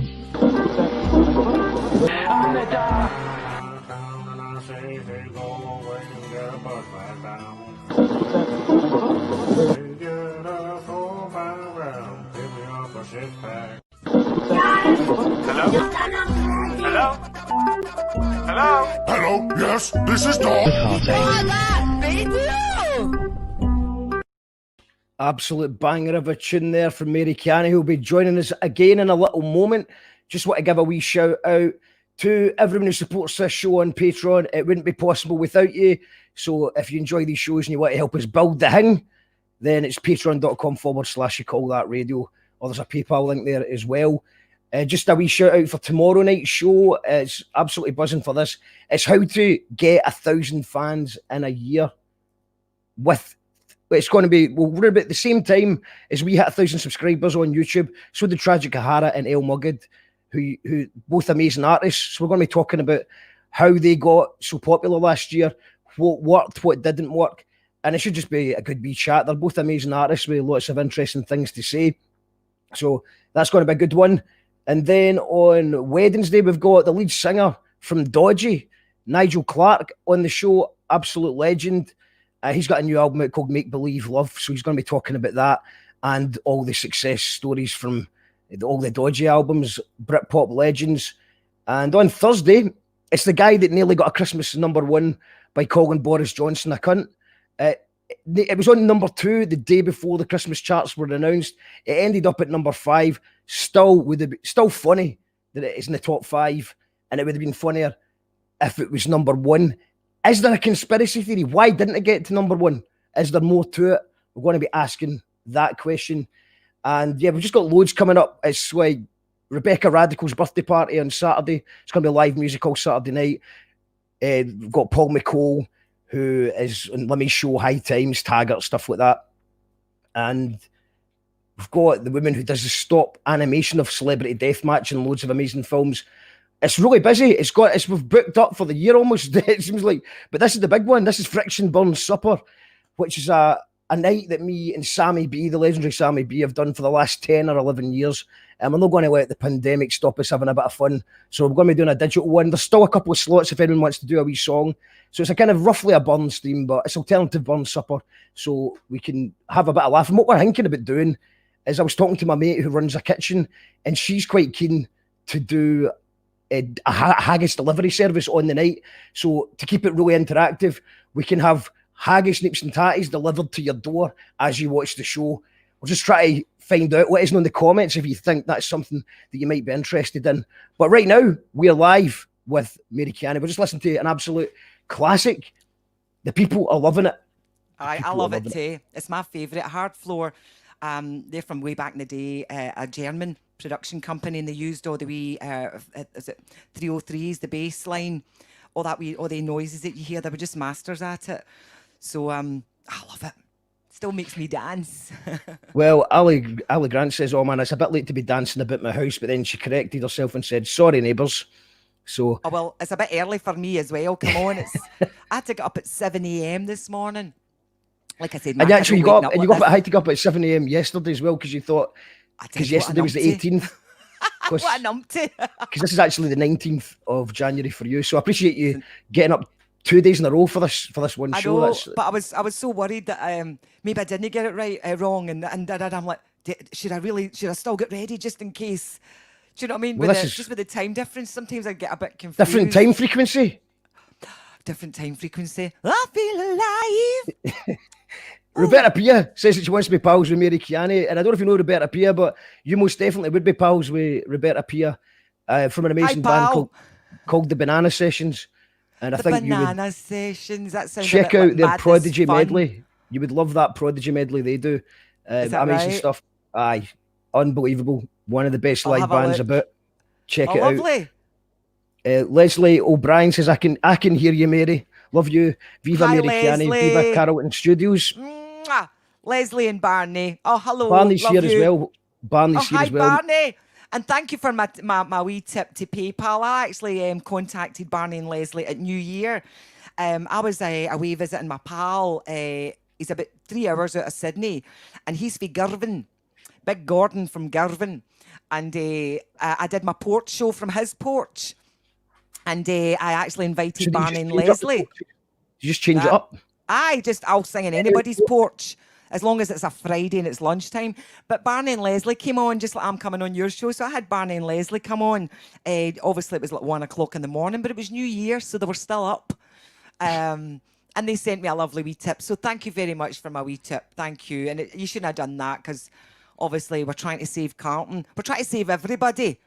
Hello, yes, this is Dog. Absolute banger of a tune there from Mary Kiani, who'll be joining us again in a little moment. Just want to give a wee shout out to everyone who supports this show on Patreon. It wouldn't be possible without you. So if you enjoy these shows and you want to help us build the thing, then it's patreon.com/you call that radio. Or there's a PayPal link there as well. Just a wee shout out for tomorrow night's show. It's absolutely buzzing for this. It's how to get 1,000 fans in a year. It's going to be, we're about the same time as we hit 1,000 subscribers on YouTube. So did Tragic Kahara and El Mugged, who both amazing artists. So we're going to be talking about how they got so popular last year, what worked, what didn't work. And it should just be a good wee chat. They're both amazing artists with lots of interesting things to say. So that's going to be a good one. And then on Wednesday, we've got the lead singer from Dodgy, Nigel Clark, on the show. Absolute legend. He's got a new album out called Make Believe Love, so he's going to be talking about that. and all the success stories from all the dodgy albums, Britpop legends. And on Thursday, it's the guy that nearly got a Christmas #1 by calling Boris Johnson a cunt. It was on #2 the day before the Christmas charts were announced. It ended up at #5. Still funny that it is in the top 5, and it would have been funnier if it was #1. Is there a conspiracy theory? Why didn't it get to #1? Is there more to it? We're going to be asking that question. And yeah, we've just got loads coming up. It's like Rebecca Radical's birthday party on Saturday. It's going to be live music all Saturday night. We've got Paul McCole, who is on Let Me Show, High Times, Taggart, stuff like that. And we've got the woman who does the stop animation of Celebrity Deathmatch and loads of amazing films. It's really busy. We've booked up for the year almost. It seems like, but this is the big one. This is Friction Burn Supper, which is a night that me and Sammy B, the legendary Sammy B, have done for the last 10 or 11 years. And we're not going to let the pandemic stop us having a bit of fun. So we're going to be doing a digital one. There's still a couple of slots if anyone wants to do a wee song. So it's a kind of roughly a burn stream, but it's alternative burn supper. So we can have a bit of laugh. And what we're thinking about doing is I was talking to my mate who runs a kitchen, and she's quite keen to do a haggis delivery service on the night. So to keep it really interactive, we can have haggis, nips and tatties delivered to your door as you watch the show. We'll just try to find out. Let us know in the comments if you think that's something that you might be interested in. But right now, we're live with Mary Kiani. We're just listening to an absolute classic. The people are loving it. I love it too. It's my favourite. Hard Floor. They're from way back in the day, a German production company, and they used all the wee, is it 303s, the bass line, all the noises that you hear. They were just masters at it. So I love it. Still makes me dance. Well, Ali Grant says, "Oh man, it's a bit late to be dancing about my house," but then she corrected herself and said, "Sorry, neighbours." So, oh well, it's a bit early for me as well. Come on, I had to get up at 7 a.m. this morning. Like I said, and actually, I had to go up at 7 a.m. yesterday as well because you thought because yesterday was the 18th. What a numpty! Because this is actually the 19th of January for you, so I appreciate you getting up 2 days in a row for this one show. I know, but I was so worried that maybe I didn't get it wrong, and I'm like, should I still get ready just in case? Do you know what I mean? Well, just with the time difference, sometimes I get a bit confused. Different time frequency. I feel alive. Roberta Pia says that she wants to be pals with Mary Kiani, and I don't know if you know Roberta Pia, but you most definitely would be pals with Roberta Pia from an amazing band called the Banana Sessions. And I think Banana Sessions. That sounds check out like their Prodigy fun. Medley. You would love that Prodigy medley they do. Amazing right? Stuff. Aye, unbelievable. One of the best live bands about. Check it lovely. Out. Leslie O'Brien says, I can hear you, Mary. Love you. Viva Hi, Mary Kiani. Viva Carrollton Studios. Mwah. Leslie and Barney. Oh, hello. Barney's love here you. as well. Barney's here as well. Hi, Barney. And thank you for my wee tip to PayPal. I actually contacted Barney and Leslie at New Year. I was away visiting my pal. He's about 3 hours out of Sydney, and he's from Girvan. Big Gordon from Girvan. And I did my Porch show from his porch. And I actually invited Barney and Leslie. You just change it up? I'll sing in anybody's porch. As long as it's a Friday and it's lunchtime. But Barney and Leslie came on just like I'm coming on your show. So I had Barney and Leslie come on. Obviously, it was like 1 o'clock in the morning, but it was New Year, so they were still up. And they sent me a lovely wee tip. So thank you very much for my wee tip. Thank you. And you shouldn't have done that because obviously we're trying to save Carlton. We're trying to save everybody.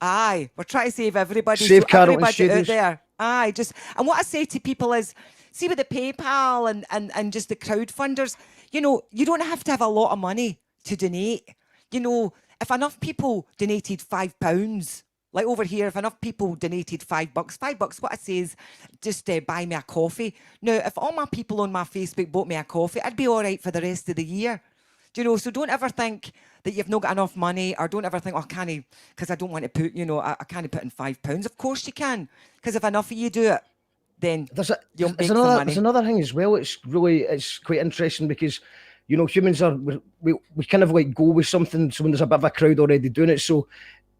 Aye, we're trying to save everybody. Save Carlton everybody Studios. out there. Aye, and what I say to people is, see with the PayPal and just the crowdfunders, you don't have to have a lot of money to donate. If enough people donated £5, like over here, if enough people donated $5, what I say is just buy me a coffee. Now, if all my people on my Facebook bought me a coffee, I'd be all right for the rest of the year. So don't ever think that you've not got enough money, or don't ever think, oh, can I, because I don't want to put, I can't put in £5. Of course you can, because if enough of you do it, then you'll make some money. There's another thing as well. It's quite interesting because, humans we kind of like go with something. So when there's a bit of a crowd already doing it, so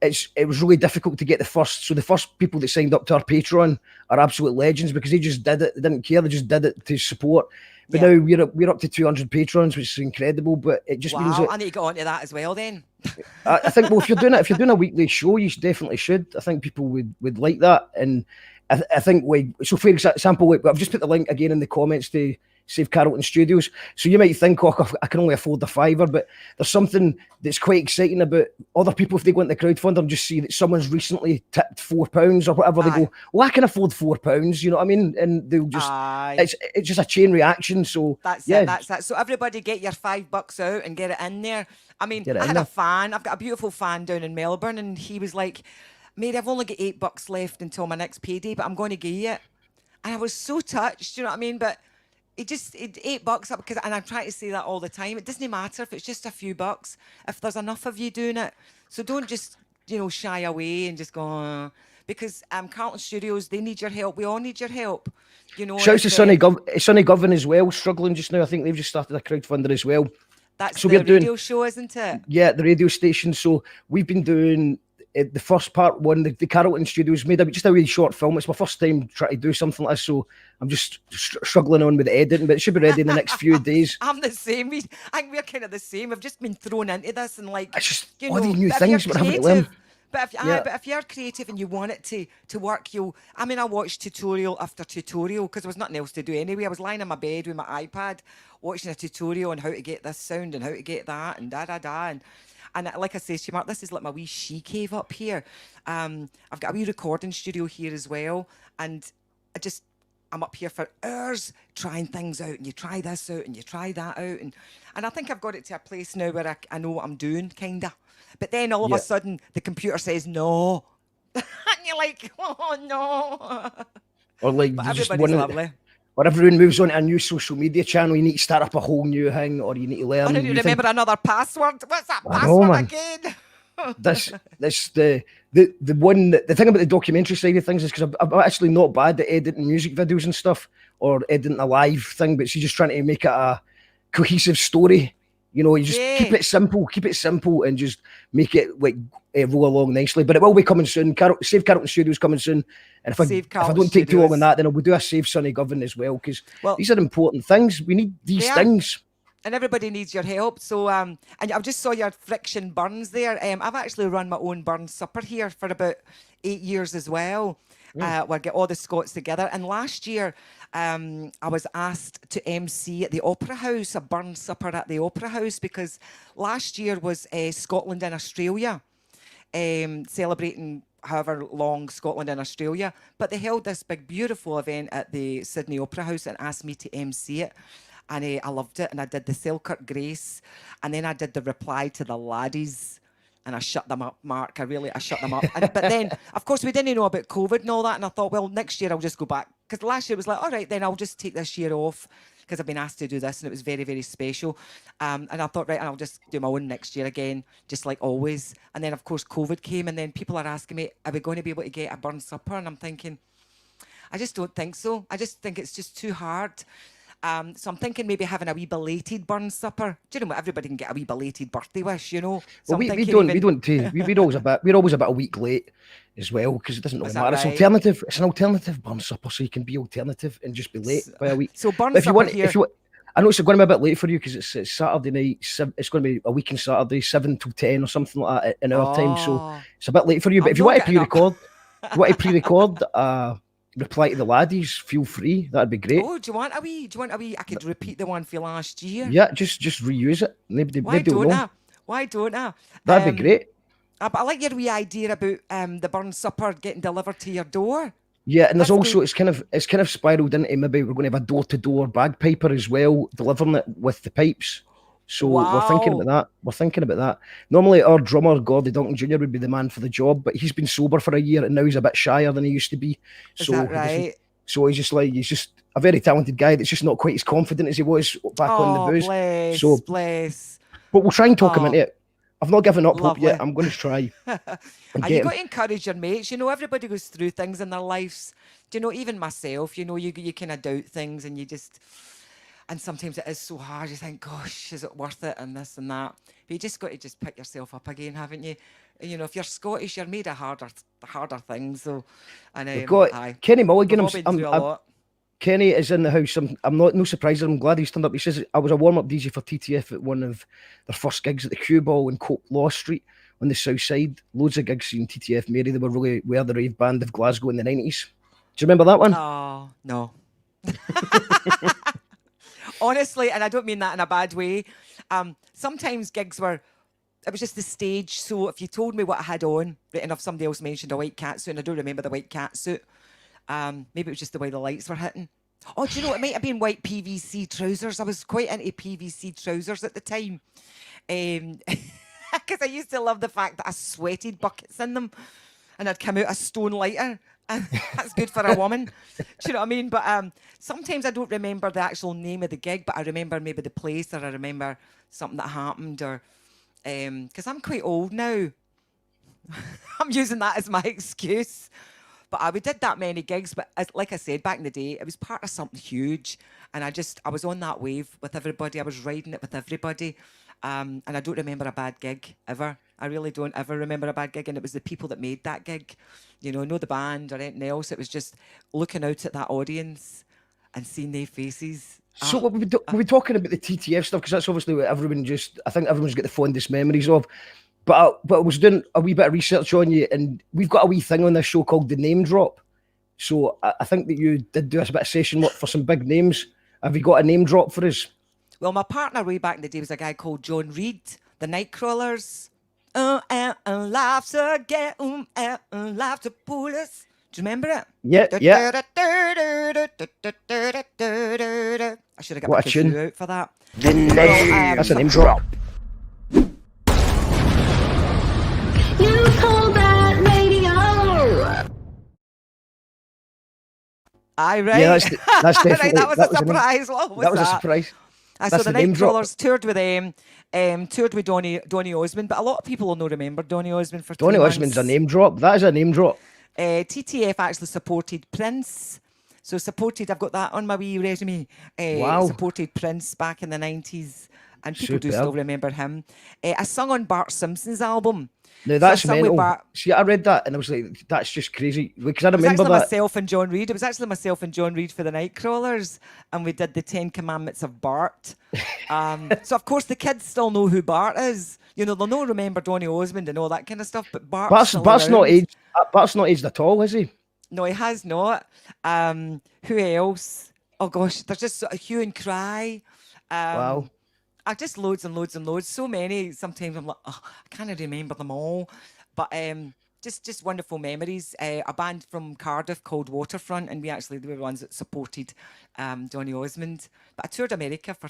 it was really difficult to get the first people that signed up to our Patreon are absolute legends because they just did it. They didn't care. They just did it to support. But now we're up to 200 patrons, which is incredible. But it just means that I need to get onto that as well then. I think, well, if you're doing a weekly show, you definitely should. I think people would like that. And I think, so for example, I've just put the link again in the comments to Save Carrollton Studios. So you might think, oh, I can only afford the £5, but there's something that's quite exciting about other people. If they go into the crowdfunder and just see that someone's recently tipped £4 or whatever, they go, well, I can afford £4, you know what I mean? And they'll just, it's just a chain reaction. So that's it. So everybody get your $5 out and get it in there. I mean, I had a fan. I've got a beautiful fan down in Melbourne, and he was like, Mary, I've only got $8 left until my next payday, but I'm going to give you it. And I was so touched, you know what I mean? But it $8 up, and I'm trying to say that all the time. It doesn't matter if it's just a few bucks, if there's enough of you doing it. So don't just, shy away and just go, because Carlton Studios, they need your help. We all need your help. Shouts to Sonny Govan as well, struggling just now. I think they've just started a crowdfunder as well. That's the radio show, isn't it? Yeah, the radio station. So we've been doing the first part one, the Carrollton Studios made just a wee short film. It's my first time trying to do something like this, so I'm just struggling on with the editing, but it should be ready in the next few days. I'm the same. I think we're kind of the same. I've just been thrown into this and it's just all these new things we're having to learn. But if you're creative and you want it to work, I watched tutorial after tutorial because there was nothing else to do anyway. I was lying in my bed with my iPad watching a tutorial on how to get this sound and how to get that and da-da-da. And like I say to you, Mark, this is like my wee she cave up here. I've got a wee recording studio here as well. And I'm up here for hours trying things out. And you try this out and you try that out. And I think I've got it to a place now where I know what I'm doing, kind of. But then all of a sudden, the computer says no. And you're like, oh, no. Or like, but everybody's lovely. Or everyone moves on to a new social media channel, you need to start up a whole new thing, or you need to learn. I don't even remember another password. What's that password again? The thing about the documentary side of things is because I'm actually not bad at editing music videos and stuff, or editing a live thing, but she's just trying to make it a cohesive story. You just keep it simple and just make it roll along nicely. But it will be coming soon. Save Carrollton Studios coming soon. And if I don't take too long on that, then we'll do a Save Sonny Govan as well, because these are important things. We need these things. And everybody needs your help. So, and I just saw your Friction Burns there. I've actually run my own burn supper here for about 8 years as well. Where I get all the Scots together. And last year, I was asked to MC at the Opera House, a burn supper at the Opera House, because last year was Scotland and Australia, celebrating however long Scotland and Australia. But they held this big, beautiful event at the Sydney Opera House and asked me to MC it. And I loved it. And I did the Selkirk Grace. And then I did the reply to the laddies. And I shut them up, Mark. I shut them up. But then, of course, we didn't know about COVID and all that. And I thought, well, next year I'll just go back. Because last year it was like, all right, then I'll just take this year off because I've been asked to do this. And it was very, very special. And I thought, right, I'll just do my own next year again, just like always. And then, of course, COVID came. And then people are asking me, are we going to be able to get a burn supper? And I'm thinking, I just don't think so. I just think it's just too hard. So I'm thinking maybe having a wee belated burn supper. Do you know what? Everybody can get a wee belated birthday wish, So well, we're always about a week late as well, because it doesn't really matter. Right? It's an alternative burn supper, so you can be alternative and just be late by a week. So burn supper here. I know it's going to be a bit late for you because it's Saturday night. It's going to be a week on Saturday, 7 till 10 or something like that in our time. So it's a bit late for you. But if you want to pre-record, reply to the laddies, feel free. That'd be great. Oh, do you want a wee? I could repeat the one for last year. Yeah, just reuse it. Why don't I? That'd be great. But I like your wee idea about the burn supper getting delivered to your door. Yeah, and there's also it's kind of spiraled into maybe we're going to have a door-to-door bagpiper as well, delivering it with the pipes. So we're thinking about that. Normally our drummer, Gordy Duncan Jr., would be the man for the job, but he's been sober for a year and now he's a bit shyer than he used to be. Is that right? So he's just a very talented guy that's just not quite as confident as he was back on the booze. Bless. But we'll try and talk him into it. I've not given up hope yet. I'm going to try. And you got to encourage your mates. Everybody goes through things in their lives. Even myself, you kind of doubt things and you just... And sometimes it is so hard. You think, gosh, is it worth it? And this and that. But you just got to just pick yourself up again, haven't you? You know, if you're Scottish, you're made of harder things. So, and We've got aye. Kenny Mulligan. We've all been through a lot. Kenny is in the house. I'm not no surprised. I'm glad he's turned up. He says I was a warm-up DJ for TTF at one of their first gigs at the Cue Ball in Cope Law Street on the south side. Loads of gigs in TTF Mary. They were the rave band of Glasgow in the 90s. Do you remember that one? Oh, no. Honestly, and I don't mean that in a bad way. Sometimes gigs it was just the stage. So if you told me what I had on, right enough, somebody else mentioned a white catsuit, and I don't remember the white catsuit. Maybe it was just the way the lights were hitting. Oh, do you know, it might have been white PVC trousers. I was quite into PVC trousers at the time. Because I used to love the fact that I sweated buckets in them and I'd come out a stone lighter. And that's good for a woman. Do you know what I mean? But sometimes I don't remember the actual name of the gig, but I remember maybe the place, or I remember something that happened, or because I'm quite old now. I'm using that as my excuse. But we did that many gigs, but like I said, back in the day, it was part of something huge. And I was on that wave with everybody. I was riding it with everybody. And I don't remember a bad gig ever. I really don't ever remember a bad gig. And it was the people that made that gig, you know, the band or anything else. It was just looking out at that audience and seeing their faces. So what we're talking about the TTF stuff, because that's obviously what I think everyone's got the fondest memories of. But I was doing a wee bit of research on you, and we've got a wee thing on this show called the Name Drop. So I think that you did do a bit of session work for some big names. Have you got a name drop for us? Well, my partner way back in the day was a guy called John Reid, the Nightcrawlers. Life's again, life's a police. Do you remember it? Yeah. I should have got What my a tune. kazoo out for that. The name. That's a name drop. You call that radio? Aye, right. Yeah, that's definitely. Right, that was a surprise. What was that was a surprise. So That's the the name drop. Nightcrawlers toured with them, toured with Donny Osmond, but a lot of people will not remember Donny Osmond for 3 Donny months. Osmond's a name drop. That is a name drop. TTF actually supported Prince. So I've got that on my wee resume. Wow. Supported Prince back in the 90s. And people do Superb. still remember him. I sung on Bart Simpson's album. No, that's So I sung with mental. See, I read that and I was like, that's just crazy. Because I It was remember actually that. myself and John Reid. It was actually myself and John Reid for the Nightcrawlers, and we did the 10 Commandments of Bart. So of course the kids still know who Bart is. You know, they'll not remember Donny Osmond and all that kind of stuff. But Bart's Bart's not aged at all, is he? No, he has not. Who else? Oh gosh, there's just Hue and Cry. Wow. Just loads and loads and loads. So many. Sometimes I'm like, oh, I can't remember them all. But just wonderful memories. A band from Cardiff called Waterfront, and we were the ones that supported Donny Osmond. But I toured America for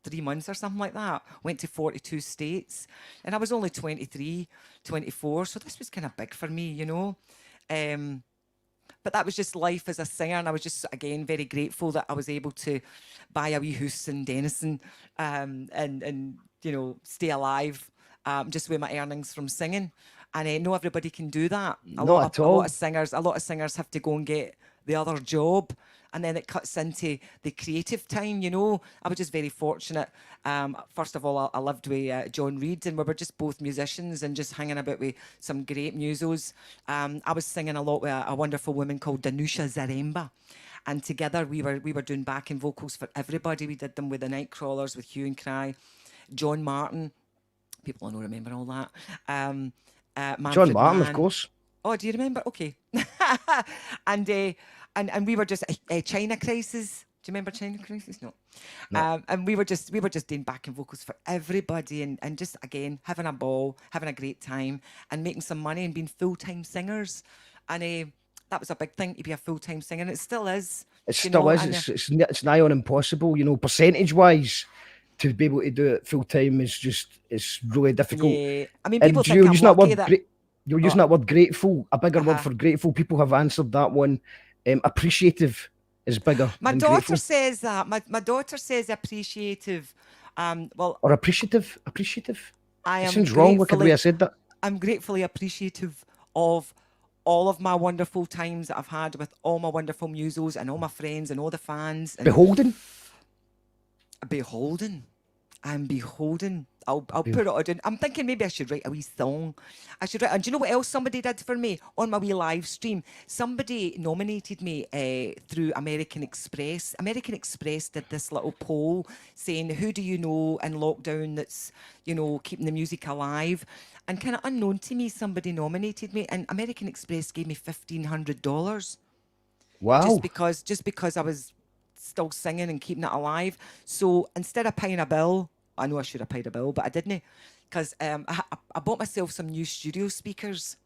3 months or something like that. Went to 42 states, and I was only 23, 24, so this was kind of big for me, you know. But that was just life as a singer, and I was just, again, very grateful that I was able to buy a wee house in Denison and you know, stay alive just with my earnings from singing. And not everybody can do that. A lot of singers have to go and get the other job, and then it cuts into the creative time, you know. I was just very fortunate. First of all, I lived with John Reid, and we were just both musicians and just hanging about with some great musos. I was singing a lot with a wonderful woman called Danusha Zaremba. And together we were doing backing vocals for everybody. We did them with the Nightcrawlers, with Hue and Cry, John Martin. People don't remember all that. John Martin, Mann. of course. Oh, do you remember? Okay. and we were just China Crisis. Do you remember China Crisis? No. And we were just doing backing vocals for everybody, and just, again, having a ball, having a great time, and making some money and being full-time singers. And that was a big thing, to be a full-time singer, and it still is. It still is. It's nigh on impossible, you know, percentage-wise. To be able to do it full time is really difficult. Yeah, I mean, people think I'm lucky that you're using that word grateful. A bigger word for grateful. People have answered that one. Appreciative is bigger. My than daughter grateful. says that. My daughter says appreciative. Or appreciative. I am. It sounds wrong with the way I said that. I'm gratefully appreciative of all of my wonderful times that I've had with all my wonderful musos and all my friends and all the fans. And Beholden. Beholden. I'm beholden. I'll put it on. I'm thinking maybe I should write a wee song. I should write. And do you know what else somebody did for me on my wee live stream? Somebody nominated me through American Express. American Express did this little poll saying, who do you know in lockdown that's, keeping the music alive? And kind of unknown to me, somebody nominated me, and American Express gave me $1,500. Wow. Just because I was still singing and keeping it alive. So instead of paying a bill, I know I should have paid a bill, but I didn't, because I bought myself some new studio speakers.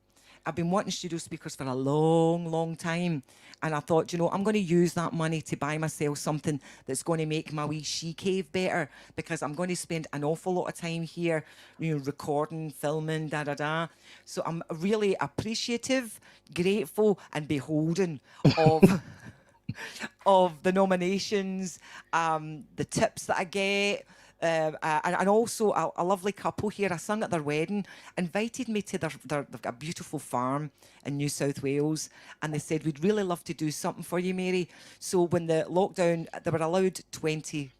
I've been wanting studio speakers for a long, long time. And I thought, I'm going to use that money to buy myself something that's going to make my wee she cave better, because I'm going to spend an awful lot of time here, recording, filming, da-da-da. So I'm really appreciative, grateful and beholden of of the nominations, the tips that I get, and also a lovely couple here. I sung at their wedding, invited me to they've got a beautiful farm in New South Wales, and they said, we'd really love to do something for you, Mary. So when the lockdown, they were allowed 20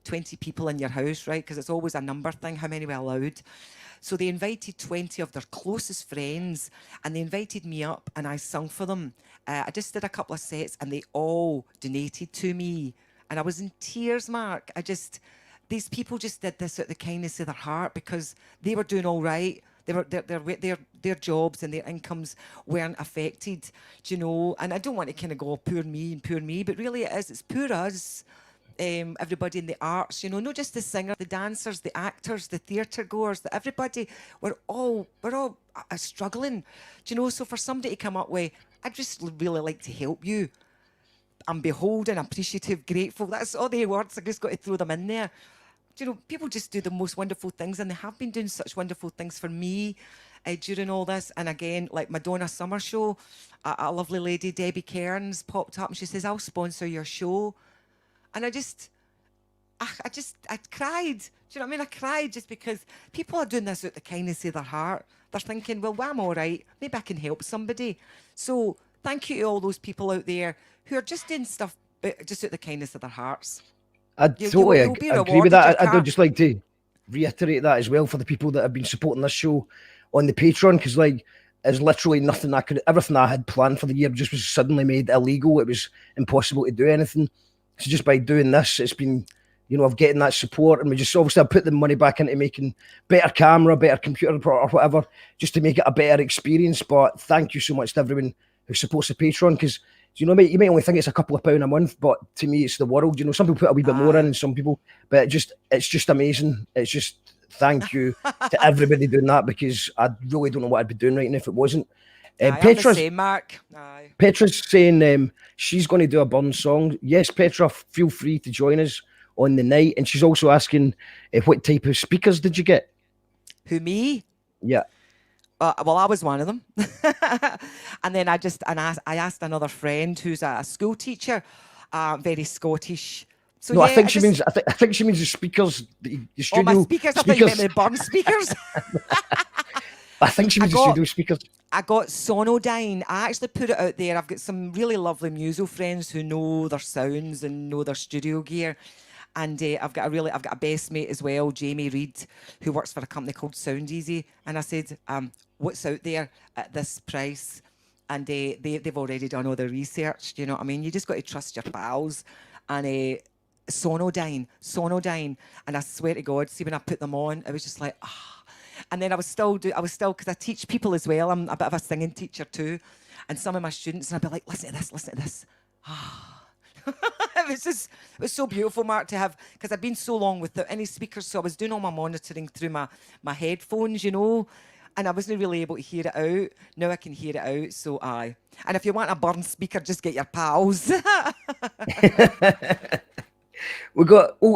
people in your house, right? Because it's always a number thing, how many were allowed. So they invited 20 of their closest friends, and they invited me up, and I sung for them. I just did a couple of sets, and they all donated to me. And I was in tears, Mark. These people just did this out of the kindness of their heart, because they were doing all right. Their jobs and their incomes weren't affected, And I don't want to kind of go poor me, but really it's poor us. Everybody in the arts, not just the singer, the dancers, the actors, the theatre goers, everybody, we're all struggling, So for somebody to come up with, I'd just really like to help you. I'm beholden, appreciative, grateful. That's all the words. I just got to throw them in there. People just do the most wonderful things, and they have been doing such wonderful things for me during all this. And again, like Madonna Summer Show, a lovely lady, Debbie Cairns, popped up and she says, I'll sponsor your show. And I cried. Do you know what I mean? I cried just because people are doing this out the kindness of their heart. They're thinking, well, I'm all right. Maybe I can help somebody. So thank you to all those people out there who are just doing stuff just out the kindness of their hearts. I totally agree with that. I'd just like to reiterate that as well for the people that have been supporting this show on the Patreon, because it's literally nothing everything I had planned for the year just was suddenly made illegal. It was impossible to do anything. So just by doing this, it's been, of getting that support, and we just obviously I put the money back into making better camera, better computer or whatever, just to make it a better experience. But thank you so much to everyone who supports the Patreon, because you may only think it's a couple of £1 a month, but to me it's the world. Some people put a wee bit more in, and some people, but it's just amazing. It's just thank you to everybody doing that, because I really don't know what I'd be doing right now if it wasn't. Petra's saying she's going to do a Burn song. Yes, Petra, feel free to join us on the night. And she's also asking, what type of speakers did you get? Who, me? Yeah. Well, I was one of them. And then I asked another friend who's a school teacher, very Scottish. So, no, yeah, I think she means the speakers. The studio, my speakers. I thought you meant the Burn speakers. I think she means the studio speakers. I got Sonodyne. I actually put it out there. I've got some really lovely muso friends who know their sounds and know their studio gear. And I've got a best mate as well, Jamie Reid, who works for a company called Sound Easy. And I said, what's out there at this price? And they've already done all the research. Do you know what I mean? You just got to trust your pals. And Sonodyne. And I swear to God, see, when I put them on, it was just like, And then I was still, because I teach people as well. I'm a bit of a singing teacher too. And some of my students, and I'd be like, listen to this. It was so beautiful, Mark, to have, because I've been so long without any speakers, so I was doing all my monitoring through my headphones, and I wasn't really able to hear it out. Now I can hear it out, so aye. And if you want a Burn speaker, just get your pals.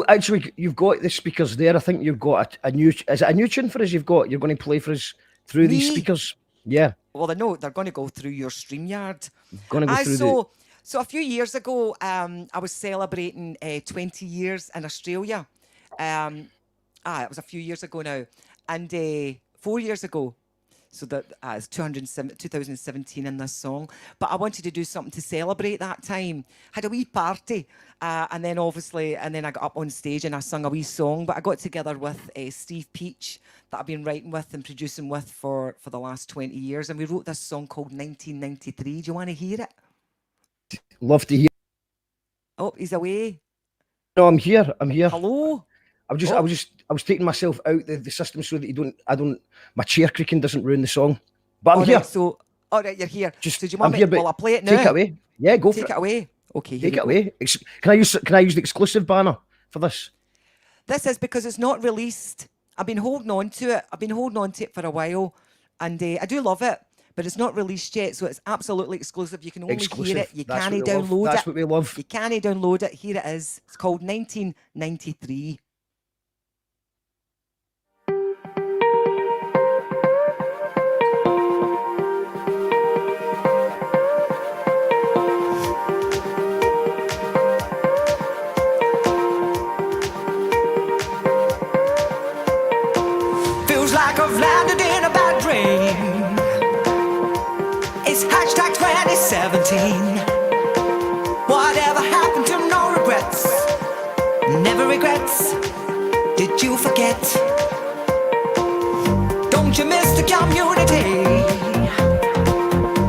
Actually, you've got the speakers there. I think you've got a new, is it a new tune for us you're going to play for us through these speakers? Yeah. Well, they're going to go through your StreamYard. Going to go through So a few years ago, I was celebrating 20 years in Australia. It was a few years ago now. And 4 years ago, So that it's 2017 in this song. But I wanted to do something to celebrate that time. Had a wee party. And then I got up on stage and I sung a wee song. But I got together with Steve Peach that I've been writing with and producing with for the last 20 years. And we wrote this song called 1993. Do you want to hear it? Love to hear. Oh, he's away. No, I'm here. Hello? I was taking myself out the system so that my chair creaking doesn't ruin the song. But I'm here. So, all right, you're here. Just, so do you want I'm me? here, but Well, I'll play it now. Take it away. Yeah, go for it. Take it away. Okay, Take it away. Can I use the exclusive banner for this? This is because it's not released. I've been holding on to it for a while, and I do love it, but it's not released yet, so it's absolutely exclusive. You can only hear it. You can't download it. That's what we love. You can't download it. Here it is. It's called 1993. Like I've landed in a bad dream. It's hashtag 2017. Whatever happened to no regrets? Never regrets. Did you forget? Don't you miss the community?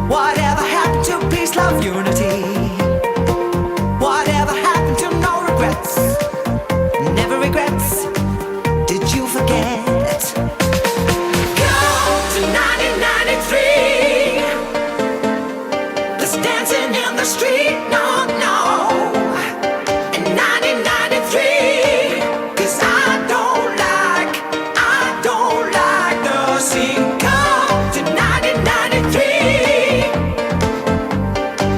Whatever happened to peace, love, unity? Whatever happened to no regrets? Never regrets. Did you forget? Street, no, no, in 1993, 'cause I don't like the scene. Come to 1993,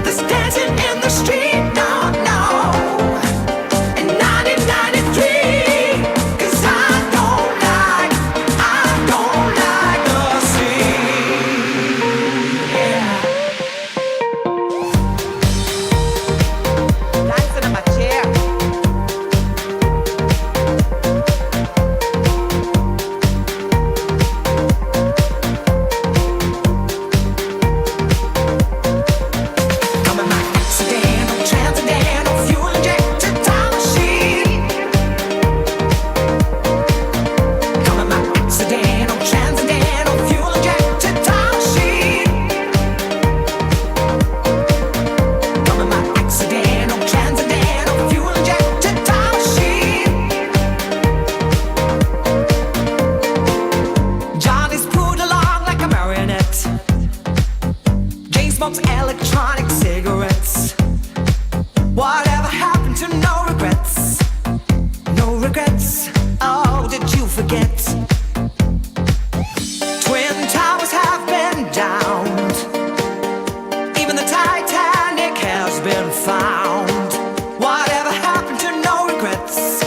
let's dancing in the street, no, no, in 1993, 'cause I don't like the scene, yeah. Dancing in my chair. Coming back, accidental, transcendental, fuel injected time machine. Coming back, accidental, transcendental, fuel injected time machine. Coming back, accidental, transcendental, fuel injected time machine. Johnny's pulled along like a marionette. Jane smokes electronic cigarettes. Whatever happened to no regrets? No regrets. Oh, did you forget? Twin towers have been downed. Even the Titanic has been found. Whatever happened to no regrets?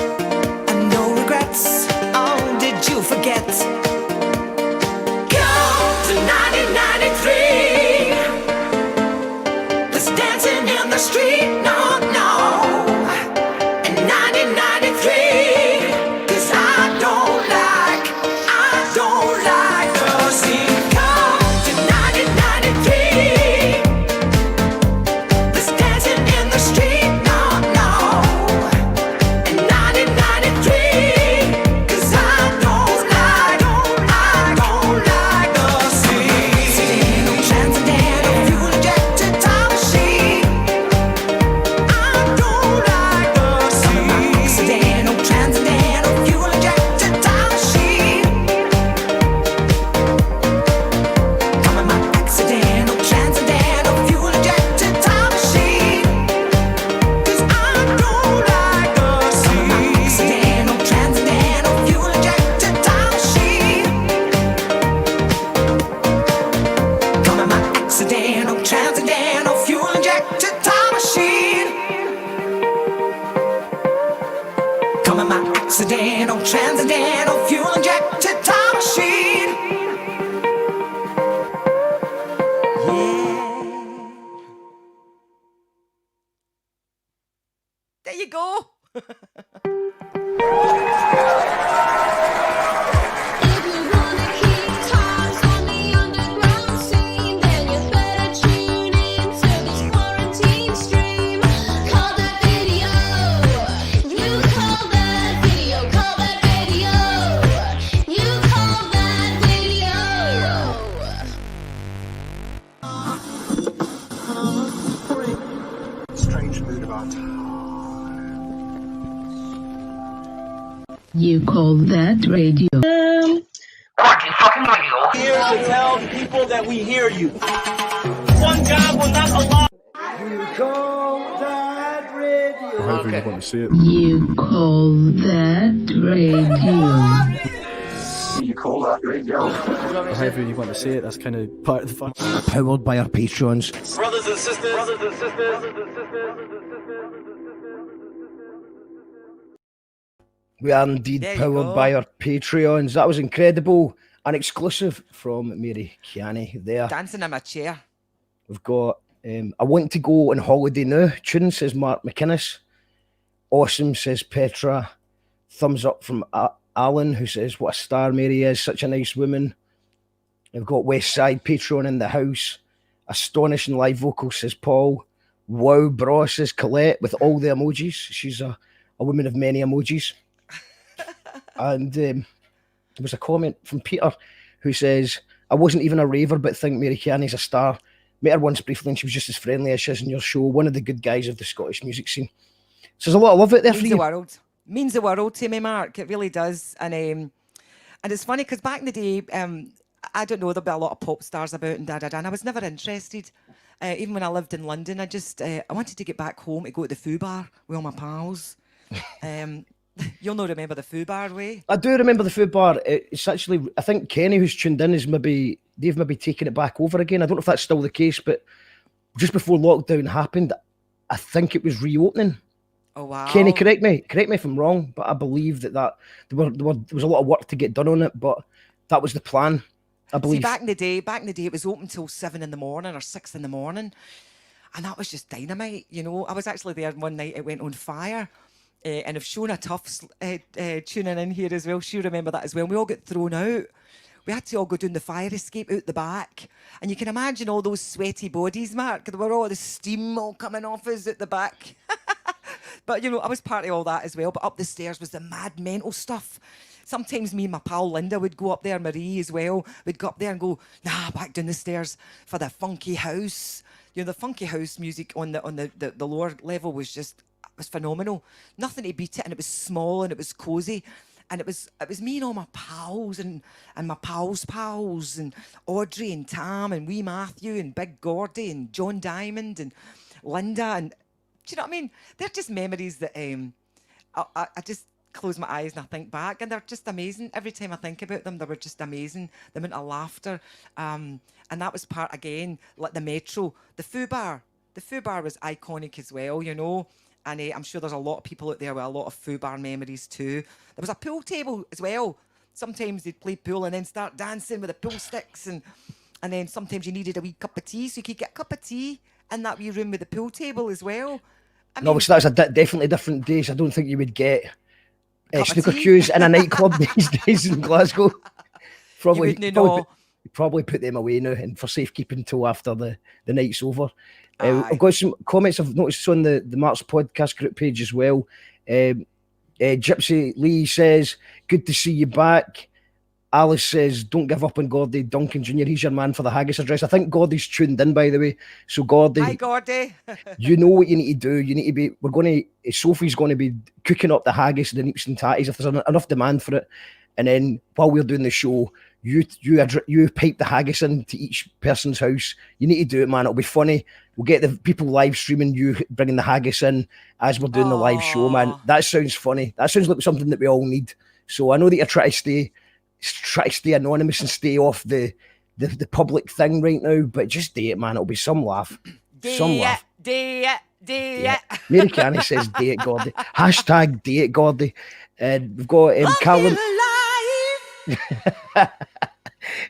No regrets. Oh, did you forget? Go to 1993. Let's dancing in the street. No, no. In 1993. 'Cause I don't like the scene. Come to 1993. Let's dancing in the street. No, no. In 1993. 'Cause I don't like the scene. Transcendental, fuel injected time machine. I don't like the scene. Accidental, transcendental, fuel injected time machine. Coming my accidental, transcendental, fuel injected time machine. 'Cause I don't like the scene. Accidental, transcendental, fuel injected time machine. Coming my accidental, transcendental, fuel injected time machine. Coming my accidental, transcendental, fuel injected time machine. Yeah. There you go. If you wanna keep tabs on me, I'm You call that radio? Here to tell people that we hear you. One God will not allow. You call that radio. However you want to say it. You call that radio? However you want to say it, that's kind of part of the fun. Powered by our Patreons. Brothers and sisters. We are indeed There you powered go. by our Patreons. That was incredible. An exclusive from Mary Kiani there. Dancing in my chair. We've got I Want to Go on Holiday Now. Tune, says Mark McInnes. Awesome, says Petra. Thumbs up from Alan, who says, what a star Mary is. Such a nice woman. We've got West Side Patreon in the house. Astonishing live vocals, says Paul. Wow, bro, says Colette, with all the emojis. She's a woman of many emojis. And there was a comment from Peter who says, I wasn't even a raver, but think Mary Kiani's a star. Met her once briefly and she was just as friendly as she is in your show. One of the good guys of the Scottish music scene. So there's a lot of love out there for Means you. the world. Means the world to me, Mark. It really does. And it's funny because back in the day, I don't know, there'll be a lot of pop stars about and and I was never interested. Even when I lived in London, I wanted to get back home to go to the Foo Bar with all my pals. You'll not remember the Foo Bar way. I do remember the Foo Bar. It's actually, I think Kenny, who's tuned in, they've maybe taken it back over again. I don't know if that's still the case, but just before lockdown happened, I think it was reopening. Oh wow! Kenny, correct me if I'm wrong, but I believe that there was a lot of work to get done on it, but that was the plan. I believe. See, back in the day, it was open till 7 in the morning or 6 in the morning, and that was just dynamite. You know, I was actually there one night. It went on fire. And if Shona Tuff's tuning in here as well, she'll remember that as well. We all got thrown out. We had to all go down the fire escape out the back. And you can imagine all those sweaty bodies, Mark. There were all the steam all coming off us at the back. But, you know, I was part of all that as well. But up the stairs was the mad mental stuff. Sometimes me and my pal Linda would go up there, Marie as well. We'd go up there and go, back down the stairs for the funky house. You know, the funky house music on the lower level was just... It was phenomenal. Nothing to beat it, and it was small and it was cozy. And it was me and all my pals and my pals' pals and Audrey and Tam and wee Matthew and Big Gordy and John Diamond and Linda. And do you know what I mean? They're just memories that I just close my eyes and I think back, and they're just amazing. Every time I think about them, they were just amazing. The amount of laughter. And that was part, again, like the Metro. The Foo Bar. The Foo Bar was iconic as well, you know. And I'm sure there's a lot of people out there with a lot of Foo Bar memories too. There was a pool table as well. Sometimes they'd play pool and then start dancing with the pool sticks. And then sometimes you needed a wee cup of tea. So you could get a cup of tea in that wee room with the pool table as well. Obviously, that's definitely different days. I don't think you would get Cup of snooker tea? cues in a nightclub these days in Glasgow. Probably put them away now and for safekeeping until after the night's over. Aye. I've got some comments I've noticed on the Mark's podcast group page as well. Gypsy Lee says, good to see you back. Alice says, don't give up on Gordy Duncan Jr. He's your man for the haggis address. I think Gordy's tuned in, by the way. So Gordy, hi Gordy. you know what you need to do. You need to be, Sophie's going to be cooking up the haggis and the neeps and tatties if there's enough demand for it. And then while we're doing the show, you pipe the haggis into each person's house. You need to do it, man. It'll be funny. We'll get the people live streaming you bringing the haggis in as we're doing the live show, man. That sounds funny. That sounds like something that we all need. So I know that you're trying to stay anonymous and stay off the public thing right now, but just do it, man. It'll be some laugh. Laugh. Do it. Mary Kiani says, do it, Gordy. Hashtag do it, Gordy. And we've got Callum.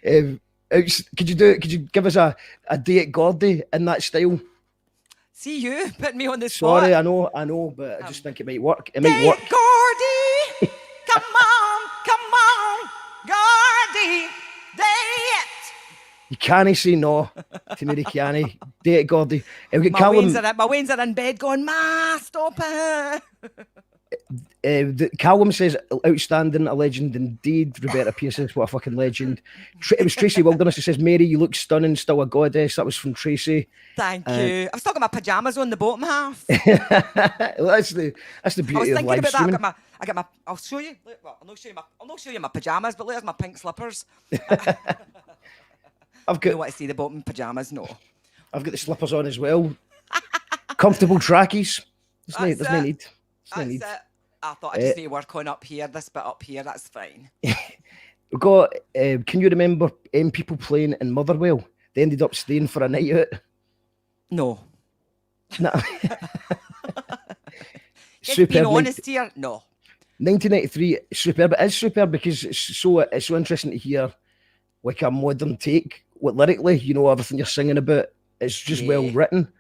Could you give us a date Gordy in that style? See you putting me on the spot. Sorry, I know, but I just think it might work. It might work. Gordy, come on, Gordy, date. You can't say no to Mary Kiani. Date Gordy. And we get Callum. My wains are in bed going, Ma, stop it. Callum says, outstanding, a legend indeed. Roberta Pierce says, what a fucking legend. It was Tracy Wilderness who says, Mary, you look stunning, still a goddess. That was from Tracy. Thank you. I was talking about pyjamas on the bottom half. Well, that's the beauty of live streaming. I I got my. I'll show you. Look, well, I'll not show you my pajamas, but there's my pink slippers. I've You got know what I see the bottom pajamas? No. I've got the slippers on as well. Comfortable trackies. There's no need. There's no That's need. it. I thought I just need to work on up here. This bit up here, that's fine. We got. Can you remember people playing in Motherwell? They ended up staying for a night out. No. No. Just being honest here, no. 1993, superb. It is superb because it's so interesting to hear like a modern take. What lyrically, you know, everything you're singing about, it's just well written.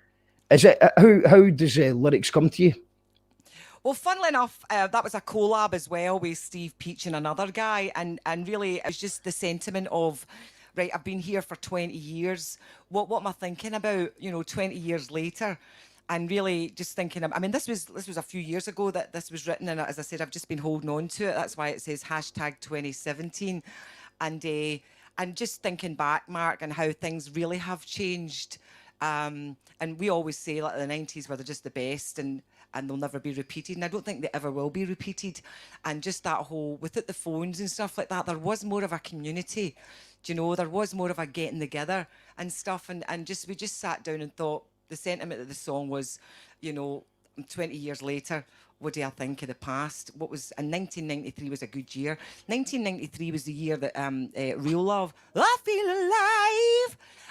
Is it? How does lyrics come to you? Well, funnily enough, that was a collab as well with Steve Peach and another guy, and really it was just the sentiment of, right, I've been here for 20 years. What am I thinking about? 20 years later. And really just thinking, I mean, this was a few years ago that this was written, and as I said, I've just been holding on to it. That's why it says #2017, and just thinking back, Mark, and how things really have changed. And we always say like the 90s were just the best, and they'll never be repeated. And I don't think they ever will be repeated. And just that whole, without the phones and stuff like that, there was more of a community. There was more of a getting together and stuff, and we just sat down and thought. The sentiment of the song was, 20 years later, what do I think of the past? And 1993 was a good year. 1993 was the year that Real Love, I Feel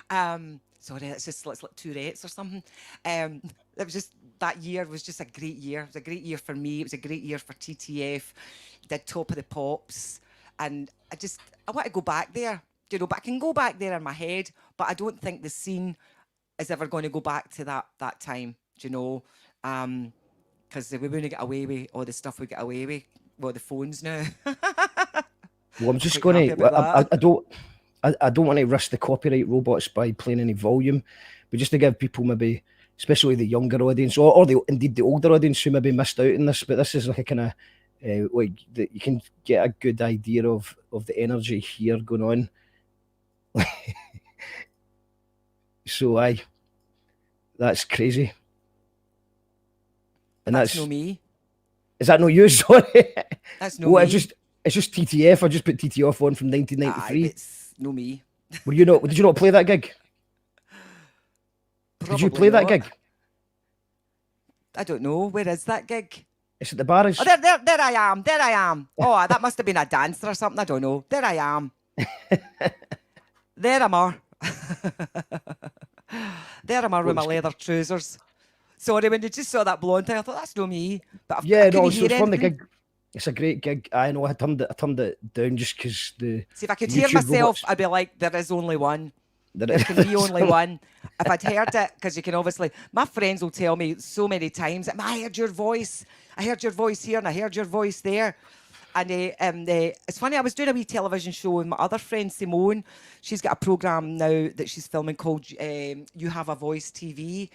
Alive. Sorry, it's like Tourette's or something. It was just, that year was just a great year. It was a great year for me. It was a great year for TTF. Did Top of the Pops. And I want to go back there, but I can go back there in my head, but I don't think the scene is ever going to go back to that time, because we wouldn't get away with all the stuff we get away with. Well, the phones now. Well, I'm just going to. I don't want to risk the copyright robots by playing any volume, but just to give people maybe, especially the younger audience, or indeed the older audience who maybe missed out on this. But this is like a kind of you can get a good idea of the energy here going on. So that's crazy. And that's no me. Is that no you? Sorry. That's no me. It's just TTF. I just put TTF on from 1993. It's no me. Did you not play that gig? Did you play that gig? I don't know. Where is that gig? It's at the bar. Oh, there I am. There I am. Oh, that must have been a dancer or something. I don't know. There I am. There I'm are. There am I with my leather trousers. Sorry, when you just saw that blonde thing, I thought that's no me. But it's from the gig. It's a great gig. I know. I turned it down just because the. See, if I could hear myself, I'd be like, there is only one. There can be only one. If I'd heard it, because you can obviously, my friends will tell me so many times, I heard your voice. I heard your voice here, and I heard your voice there. And it's funny, I was doing a wee television show with my other friend Simone. She's got a programme now that she's filming called You Have a Voice TV.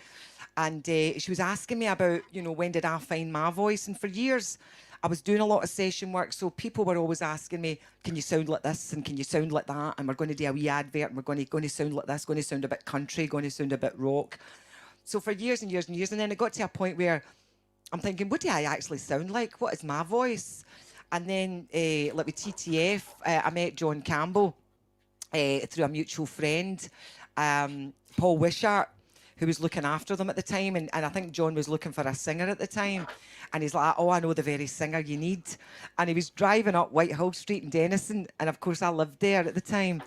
And she was asking me about, when did I find my voice? And for years, I was doing a lot of session work. So people were always asking me, can you sound like this? And can you sound like that? And we're going to do a wee advert. And we're going to sound like this, going to sound a bit country, going to sound a bit rock. So for years and years and years. And then it got to a point where I'm thinking, what do I actually sound like? What is my voice? And then, like with TTF, I met John Campbell through a mutual friend, Paul Wishart, who was looking after them at the time. And I think John was looking for a singer at the time. And he's like, oh, I know the very singer you need. And he was driving up Whitehall Street in Denison. And of course, I lived there at the time.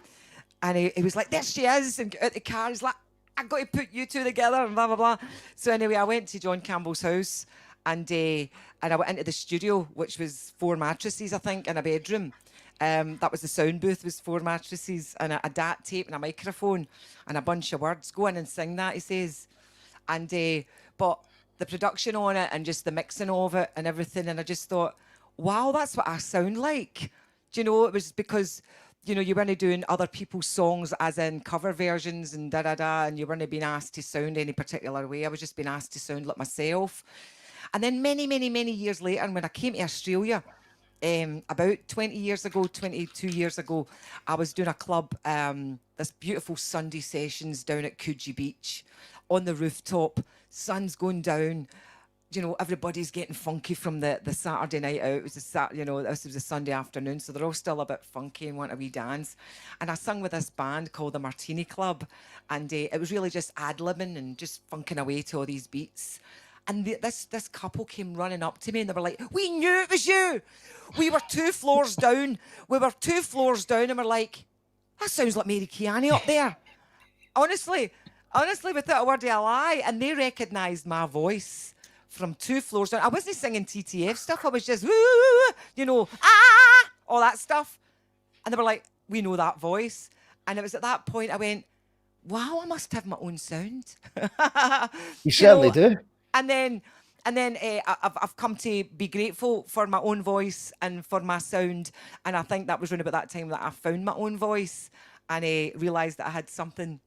And he was like, there she is. And got out the car. He's like, I've got to put you two together and blah, blah, blah. So anyway, I went to John Campbell's house. And I went into the studio, which was 4 mattresses, I think, in a bedroom. That was the sound booth, was 4 mattresses and a DAT tape and a microphone and a bunch of words. Go in and sing that, he says. And but the production on it and just the mixing of it and everything, and I just thought, wow, that's what I sound like. Do you know, it was because, you weren't doing other people's songs as in cover versions and da-da-da, and you weren't being asked to sound any particular way. I was just being asked to sound like myself. And then many, many, many years later, when I came to Australia, about 22 years ago, I was doing a club, this beautiful Sunday sessions down at Coogee Beach, on the rooftop, sun's going down, you know, everybody's getting funky from the Saturday night out. It was this was a Sunday afternoon, so they're all still a bit funky and want a wee dance. And I sung with this band called the Martini Club, and it was really just ad-libbing and just funking away to all these beats. And this couple came running up to me and they were like, "We knew it was you. We were 2 floors down. We were 2 floors down," and we're like, "That sounds like Mary Kiani up there." Honestly, without a word of a lie. And they recognised my voice from 2 floors down. I wasn't singing TTF stuff. I was just, woo, you know, all that stuff. And they were like, "We know that voice." And it was at that point I went, wow, I must have my own sound. You certainly do. And then I've come to be grateful for my own voice and for my sound. And I think that was around about that time that I found my own voice and realised that I had something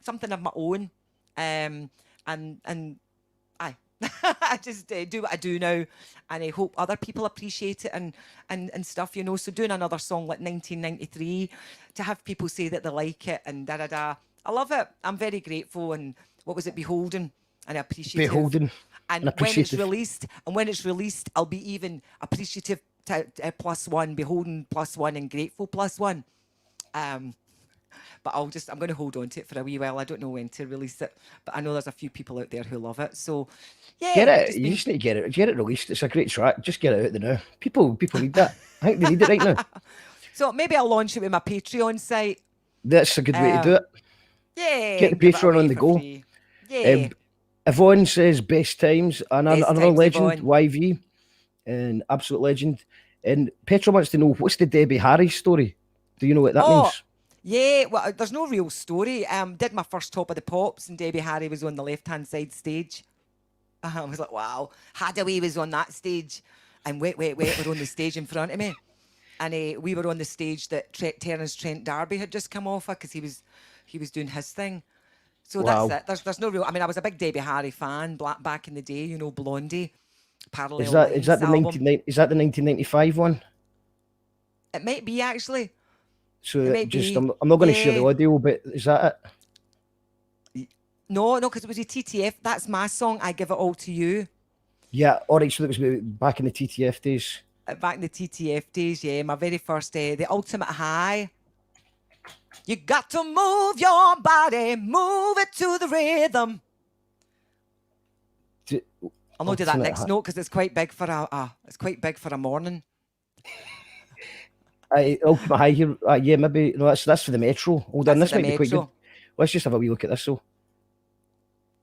of my own. And I just do what I do now, and I hope other people appreciate it and stuff, you know. So doing another song like 1993, to have people say that they like it and da-da-da, I love it. I'm very grateful. And what was it, Beholden? And appreciative. Beholden. And when it's released, I'll be even appreciative +1, beholden +1, and grateful +1. But I'm going to hold on to it for a wee while. I don't know when to release it, but I know there's a few people out there who love it. So, yeah. Get it. You just need to get it released. It's a great track. Just get it out there now. People need that. I think they need it right now. So maybe I'll launch it with my Patreon site. That's a good way to do it. Yeah. Get the Patreon on the go. Free. Yeah. Yvonne says best times, and another legend, Yvonne. YV, an absolute legend. And Petra wants to know, what's the Debbie Harry story? Do you know what that means? Yeah, well, there's no real story. Did my first Top of the Pops, and Debbie Harry was on the left-hand side stage. I was like, wow. Hadaway was on that stage, and wait, we're on the stage in front of me. And we were on the stage that Terence Trent D'Arby had just come off of, because he was doing his thing. So that's it. There's no real. I mean, I was a big Debbie Harry fan back in the day. You know, Blondie, Parallel. Is that the 1995 one? It might be, actually. So I'm not going to share the audio, but is that it? No, because it was a TTF. That's my song, I Give It All to You. Yeah, all right, so it was back in the TTF days. Back in the TTF days, yeah. My very first, the Ultimate High. You got to move your body, move it to the rhythm. I'll not do that next note because it's quite big for a morning. Ultimate High here. Yeah, maybe no. That's for the Metro. Hold on, this might be quite good. Let's just have a wee look at this. So,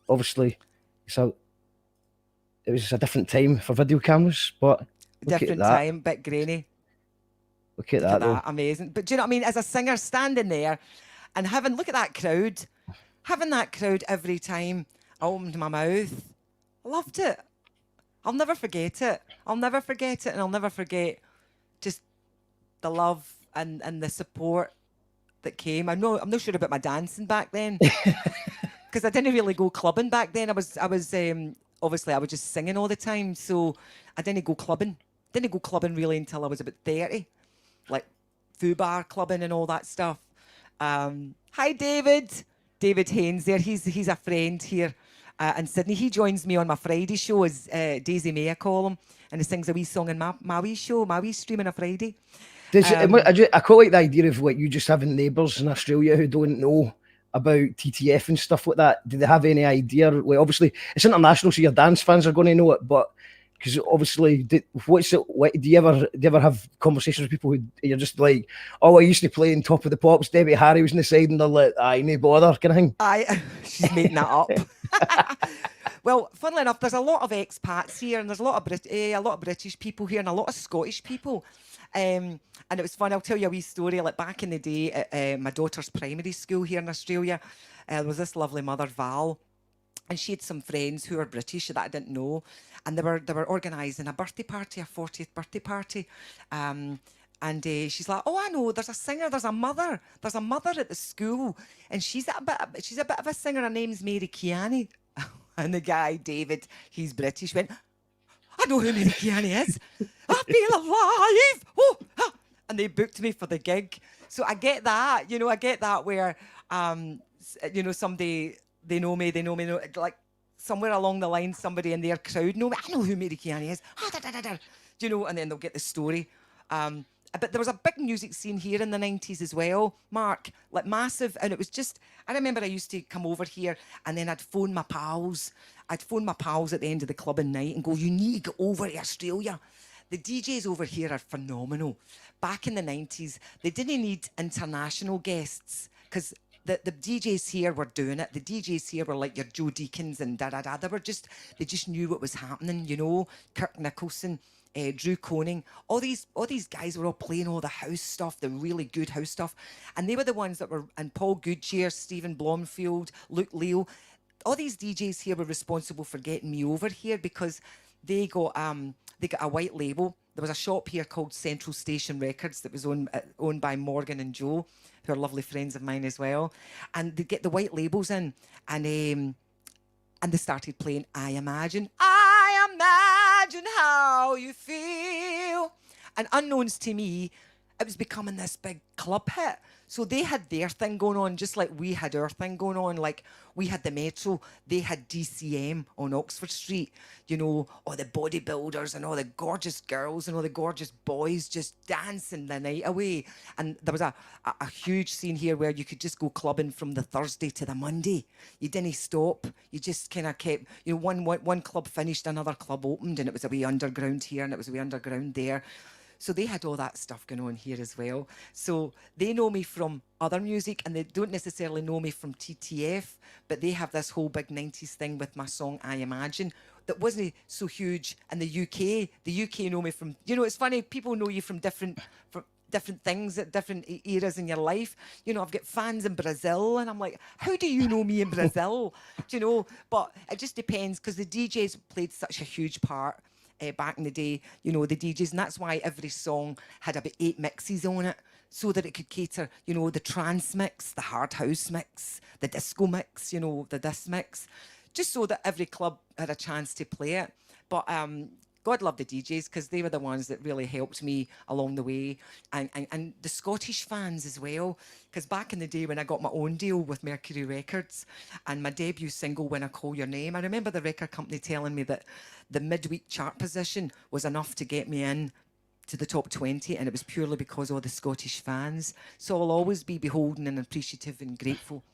obviously, it was a different time for video cameras, but different time, bit grainy. Look at that, though. Amazing. But do you know what I mean? As a singer standing there and look at that crowd, having that crowd every time I opened my mouth, I loved it. I'll never forget it. And I'll never forget just the love and the support that came. I'm not sure about my dancing back then, because I didn't really go clubbing back then. I was obviously I was just singing all the time, so I didn't go clubbing. Didn't go clubbing really until I was about 30, like foo bar clubbing and all that stuff. Hi, David Haynes there. He's a friend here in Sydney. He joins me on my Friday show as Daisy May, I call him, and he sings a wee song in my wee show, my wee stream on a Friday. I quite like the idea of like you just having neighbours in Australia who don't know about TTF and stuff like that. Do they have any idea? Well, obviously it's international, so your dance fans are going to know it, but because obviously, do you ever have conversations with people who you're just like, oh, I used to play in Top of the Pops, Debbie Harry was on the side, and they're like, aye, no bother, kind of thing. She's making that up. Well, funnily enough, there's a lot of expats here, and there's a lot of British people here, and a lot of Scottish people. And it was fun. I'll tell you a wee story. Like back in the day at my daughter's primary school here in Australia, there was this lovely mother, Val, and she had some friends who were British that I didn't know, and they were organising a birthday party, a 40th birthday party. And she's like, oh, I know, there's a singer, there's a mother at the school, and she's a bit of a singer. Her name's Mary Kiani. And the guy, David, he's British, went, I know who Mary Kiani is. I feel alive. Oh, ah. And they booked me for the gig. So I get that, where, somebody, they know me, like somewhere along the line, somebody in their crowd know me. I know who Mary Kiani is. Do you know? And then they'll get the story. But there was a big music scene here in the 90s as well, Mark, like massive. And it was just, I remember I used to come over here and then I'd phone my pals. I'd phone my pals at the end of the club at night and go, you need to get over to Australia. The DJs over here are phenomenal. Back in the 90s, they didn't need international guests because the DJs here were doing it. The DJs here were like your Joe Deacons and da-da-da. They just knew what was happening, you know. Kirk Nicholson, Drew Coning, all these guys were all playing all the house stuff, the really good house stuff. And they were the ones that were, and Paul Goodyear, Stephen Blomfield, Luke Leo, all these DJs here were responsible for getting me over here because they got a white label. There was a shop here called Central Station Records that was owned by Morgan and Joe, who are lovely friends of mine as well. And they'd get the white labels in, and they started playing I Imagine How You Feel. And unknowns to me, it was becoming this big club hit. So they had their thing going on, just like we had our thing going on. Like we had the Metro, they had DCM on Oxford Street, you know, all the bodybuilders and all the gorgeous girls and all the gorgeous boys just dancing the night away. And there was a huge scene here where you could just go clubbing from the Thursday to the Monday. You didn't stop. You just kind of kept, you know, one club finished, another club opened, and it was a wee underground here and it was a wee underground there. So they had all that stuff going on here as well. So they know me from other music and they don't necessarily know me from TTF, but they have this whole big 90s thing with my song I Imagine that wasn't so huge in the UK. The UK know me from, you know, it's funny, people know you from different things at different eras in your life. You know, I've got fans in Brazil and I'm like, how do you know me in Brazil? Do you know? But it just depends because the DJs played such a huge part. Back in the day, you know, the DJs, and that's why every song had about 8 mixes on it, so that it could cater, you know, the trance mix, the hard house mix, the disco mix, you know, the disc mix, just so that every club had a chance to play it. But God love the DJs because they were the ones that really helped me along the way, and the Scottish fans as well. Because back in the day when I got my own deal with Mercury Records and my debut single "When I Call Your Name," I remember the record company telling me that the midweek chart position was enough to get me in to the top 20, and it was purely because of all the Scottish fans. So I'll always be beholden and appreciative and grateful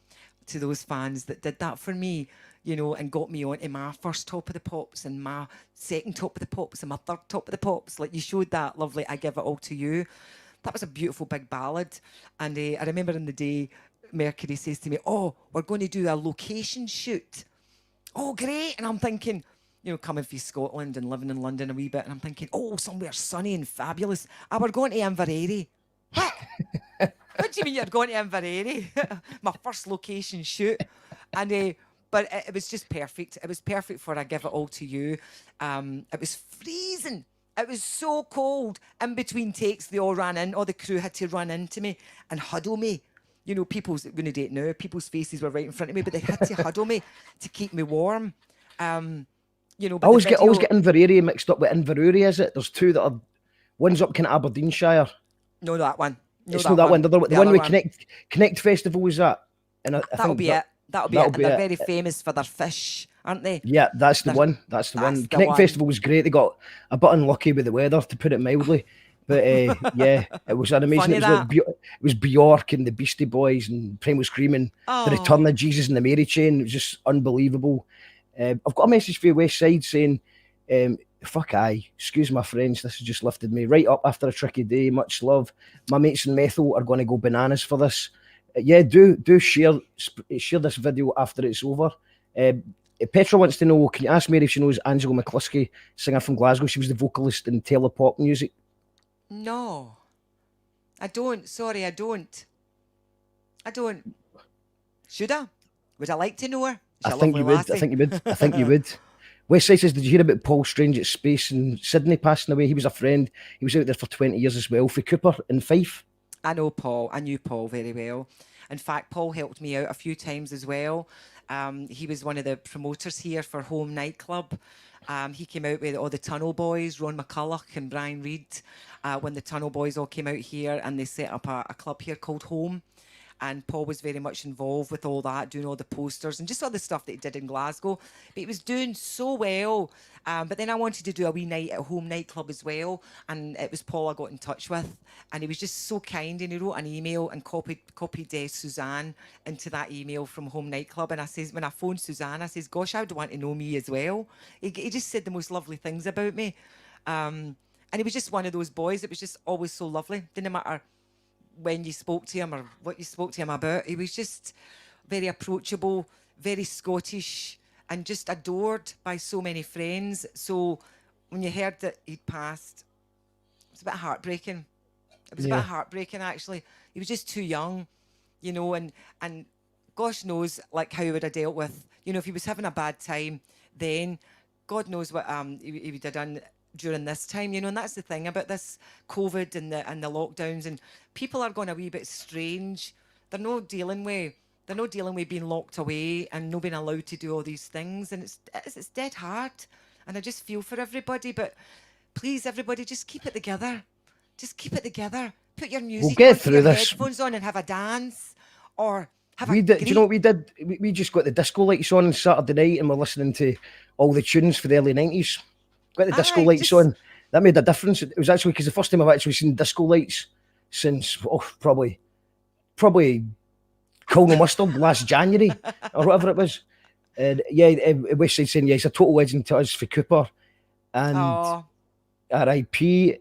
to those fans that did that for me, you know, and got me on to my first Top of the Pops and my second Top of the Pops and my third Top of the Pops. Like you showed that lovely I Give It All to You. That was a beautiful big ballad. And I remember in the day, Mercury says to me, oh, we're going to do a location shoot. Oh, great. And I'm thinking, you know, coming from Scotland and living in London a wee bit, and I'm thinking, oh, somewhere sunny and fabulous. We're going to Inverary. What? What do you mean you're going to Inverary? My first location shoot. And but it was just perfect. It was perfect for I Give It All to You. It was freezing. It was so cold. In between takes, they all ran in. All the crew had to run into me and huddle me. You know, people's, going to do it now, people's faces were right in front of me, but they had to huddle me to keep me warm. You know, but I always get Inverary mixed up with Inverurie, is it? There's two that are, one's up kind of Aberdeenshire. No, that one. No, it's not that one. The one with Connect Festival is that. And that'll be it. That'll be it. And they're very famous for their fish, aren't they? Yeah, that's the one. That's the one. Connect Festival was great. They got a bit unlucky with the weather, to put it mildly. But yeah, it was an amazing. It was Bjork and the Beastie Boys and Primal Screaming, the Return of Jesus and the Mary Chain. It was just unbelievable. I've got a message for you, West Side, saying, fuck aye, excuse my French, this has just lifted me right up after a tricky day, much love. My mates in Methil are going to go bananas for this. Yeah, do share this video after it's over. Petra wants to know, can you ask Mary if she knows Angela McCluskey, singer from Glasgow? She was the vocalist in Telepop music. No, I don't. Sorry, I don't. Should I? Would I like to know her? I think you would. I think you would. Westside says, did you hear about Paul Strange at Space in Sydney passing away? He was a friend. He was out there for 20 years as well, for Cooper in Fife. I know Paul. I knew Paul very well. In fact, Paul helped me out a few times as well. He was one of the promoters here for Home Nightclub. He came out with all the Tunnel Boys, Ron McCulloch and Brian Reid, when the Tunnel Boys all came out here and they set up a club here called Home. and Paul was very much involved with all that, doing all the posters and just all the stuff that he did in Glasgow. But he was doing so well. But then I wanted to do a wee night at home nightclub as well, and it was Paul I got in touch with, and he was just so kind, and he wrote an email and copied Suzanne into that email from home nightclub. And I says, when I phoned Suzanne, I says, gosh, I would want to know me as well. He just said the most lovely things about me. And he was just one of those boys. It was just always so lovely. Didn't matter when you spoke to him or what you spoke to him about. He was just very approachable, very Scottish, and just adored by so many friends. So when you heard that he'd passed, it was a bit heartbreaking. It was a bit heartbreaking, actually. He was just too young, you know, and gosh knows, like, how he would have dealt with, you know, if he was having a bad time then, God knows what he would have done during this time, you know. And that's the thing about this COVID and the lockdowns, and people are going a wee bit strange. They're not dealing with being locked away and not being allowed to do all these things, and it's dead hard. And I just feel for everybody, but please, everybody, just keep it together. Just keep it together. Put your music We'll get on, put through your this. headphones on and have a dance, or have We a did. Do you know what great- we did? We just got the disco lights on Saturday night, and we're listening to all the tunes for the early 90s. Got the disco Aye, lights just- on. That made a difference. It was actually because the first time I've actually seen disco lights since probably Colonel Mustard last January or whatever it was. And Westside saying he's a total legend to us for Cooper, and Aw. R.I.P.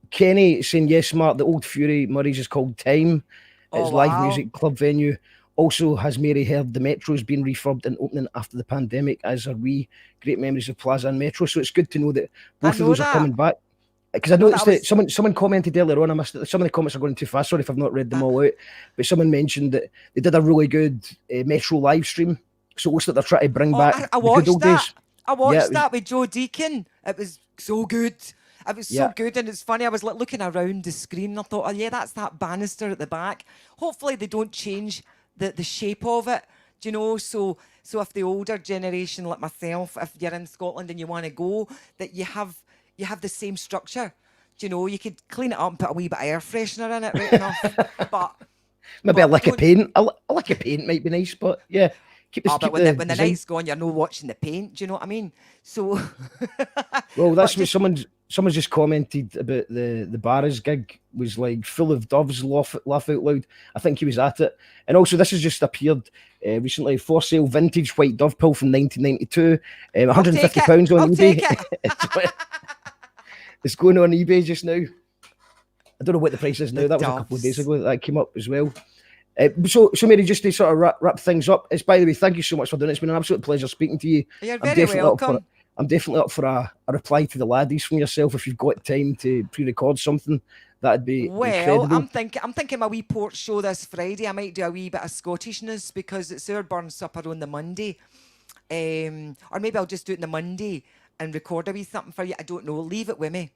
Kenny saying yes, Mark. The Old Fury Murray's is called Time. It's Oh, live wow. music club venue. Also, has Mary heard the Metro's been refurbed and opening after the pandemic, as are we. Great memories of Plaza and Metro. So it's good to know that both of know those that. are coming back. Because I know noticed that that someone commented earlier on. I missed it. Some of the comments are going too fast. Sorry if I've not read them all out. But someone mentioned that they did a really good Metro live stream. So it looks like they're trying to bring back I the good watched old that. days. I watched Yeah, it was- that with Joe Deacon. It was so good. It was so Yeah. good, and it's funny. I was like looking around the screen, and I thought, oh yeah, that's that banister at the back. Hopefully, they don't change the shape of it. Do you know? So if the older generation, like myself, if you're in Scotland and you want to go, that you have the same structure. Do you know? You could clean it up and put a wee bit of air freshener in it, right enough. But Maybe a lick of don't- paint. A lick of paint might be nice, but yeah. Keep but keep when the design. night's gone, you're not watching the paint. Do you know what I mean? So Well, that's But what just- someone just commented about the Barras gig was like full of doves, laugh out loud. I think he was at it. And also, this has just appeared recently. For sale, vintage white dove pill from 1992. £150 on I'll eBay. take it. It's going on eBay just now. I don't know what the price is now. The That was a couple of days doves. ago that came up as well. So Mary, just to sort of wrap things up, it's, by the way, thank you so much for doing it. It's been an absolute pleasure speaking to you. You're very welcome. I'm definitely up for a reply to the laddies from yourself if you've got time to pre-record something. That'd be Well, incredible. I'm thinking my wee Porch show this Friday. I might do a wee bit of Scottishness because it's our burn supper on the Monday. Or maybe I'll just do it on the Monday and record a wee something for you. I don't know. Leave it with me.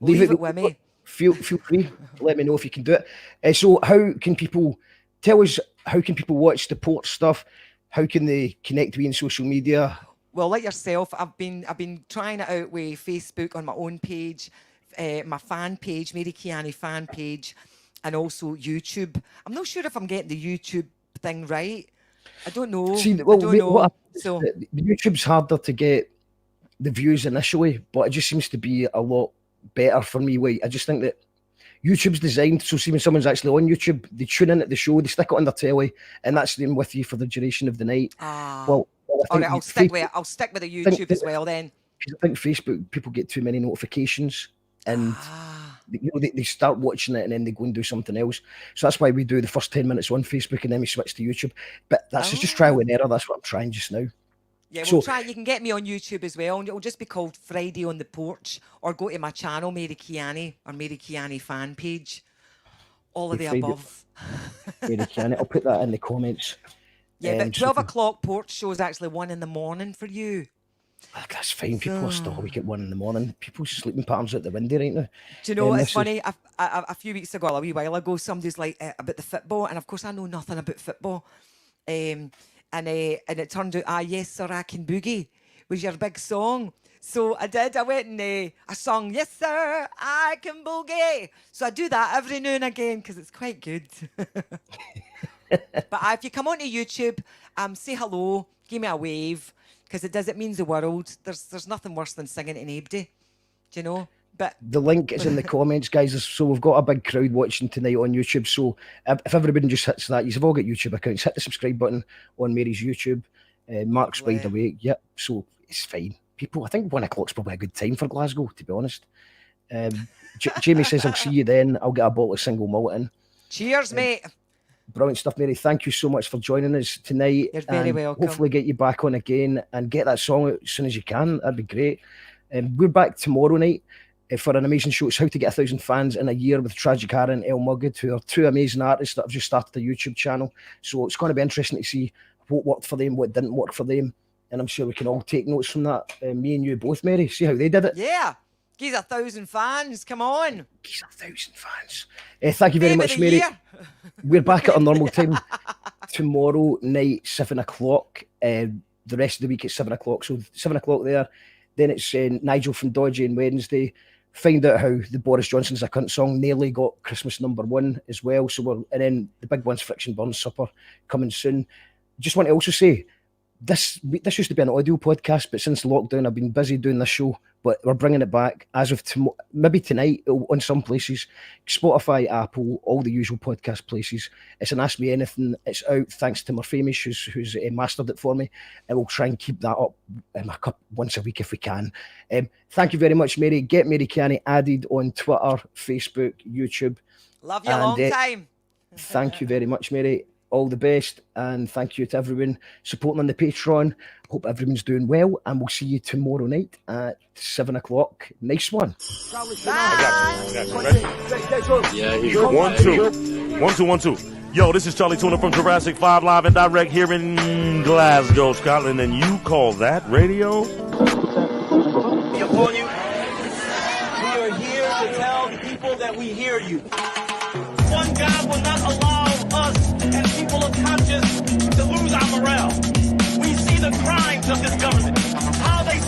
Leave it with me. Feel free. Let me know if you can do it. So how can people tell us? How can people watch the Porch stuff? How can they connect with you on social media? Well, like yourself, I've been trying it out with Facebook on my own page, my fan page, Mary Kiani fan page, and also YouTube. I'm not sure if I'm getting the YouTube thing right. I don't know. See, I well, don't know. what happens is So that the YouTube's harder to get the views initially, but it just seems to be a lot better for me. I just think that YouTube's designed so, see, when someone's actually on YouTube, they tune in at the show, they stick it on their telly, and that's them with you for the duration of the night. Well, I all think right, I'll stick with the think YouTube as that- well then. 'cause I think Facebook, people get too many notifications, and Ah. they start watching it and then they go and do something else. So that's why we do the first 10 minutes on Facebook and then we switch to YouTube. But that's just trial and error. That's what I'm trying just now. Yeah, So- we'll try. You can get me on YouTube as well, and it'll just be called Friday on the Porch, or go to my channel, Mary Kiani, or Mary Kiani fan page. All of the Friday. above. Really can. I'll put that in the comments. Yeah, but so 12 people- o'clock Porch show is actually 1 in the morning for you. That's fine. People are still awake at 1 in the morning. People's sleeping patterns out the window right now. Do you know what? this It's is- funny. A few weeks ago, a wee while ago, somebody's like about the football, and of course I know nothing about football. And it turned out, yes, sir, I can boogie was your big song. So I did. I went and I sung, yes, sir, I can boogie. So I do that every now and again because it's quite good. But if you come onto YouTube, say hello, give me a wave, because it means the world. There's nothing worse than singing to anybody, do you know? But the link is in the comments, guys. So we've got a big crowd watching tonight on YouTube. So if everybody just hits that, you've all got YouTube accounts, hit the subscribe button on Mary's YouTube. Mark's wide awake. Yep. So it's fine. People, I think 1 o'clock's probably a good time for Glasgow, to be honest. Jamie says, I'll see you then. I'll get a bottle of single malt in. Cheers, mate. Brilliant stuff, Mary. Thank you so much for joining us tonight. You're very welcome. Hopefully get you back on again and get that song out as soon as you can. That'd be great. We're back tomorrow night for an amazing show. It's How to Get 1,000 Fans in a Year with Tragic Harry and El Mugged, who are two amazing artists that have just started a YouTube channel. So it's going to be interesting to see what worked for them, what didn't work for them. And I'm sure we can all take notes from that. Me and you both, Mary. See how they did it. Yeah. He's 1,000 fans. Come on. He's 1,000 fans. Thank you very much, Mary. We're back at our normal time tomorrow night, 7 o'clock. The rest of the week it's 7 o'clock. So 7 o'clock there. Then it's Nigel from Dodgy on Wednesday. Find out how the Boris Johnson's a Cunt song nearly got Christmas #1 as well. So and then the big one's Friction Burns Supper coming soon. Just want to also say, this used to be an audio podcast, but since lockdown, I've been busy doing this show, but we're bringing it back as of maybe tonight on some places, Spotify, Apple, all the usual podcast places. It's an Ask Me Anything. It's out thanks to my famous who's mastered it for me, and we'll try and keep that up once a week if we can. Thank you very much, Mary. Get Mary Kiani added on Twitter, Facebook, YouTube. Love you a long time. Thank you very much, Mary. All the best, and thank you to everyone supporting on the Patreon. Hope everyone's doing well, and we'll see you tomorrow night at 7 o'clock. Nice one. Yeah, he's 1 2 1 2 1 2. Yo, this is Charlie Tuna from Jurassic 5 live and direct here in Glasgow, Scotland, and you call that radio? We are here to tell the people that we hear you. One God will not allow us as people of conscience to lose our morale. We see the crimes of this government, how they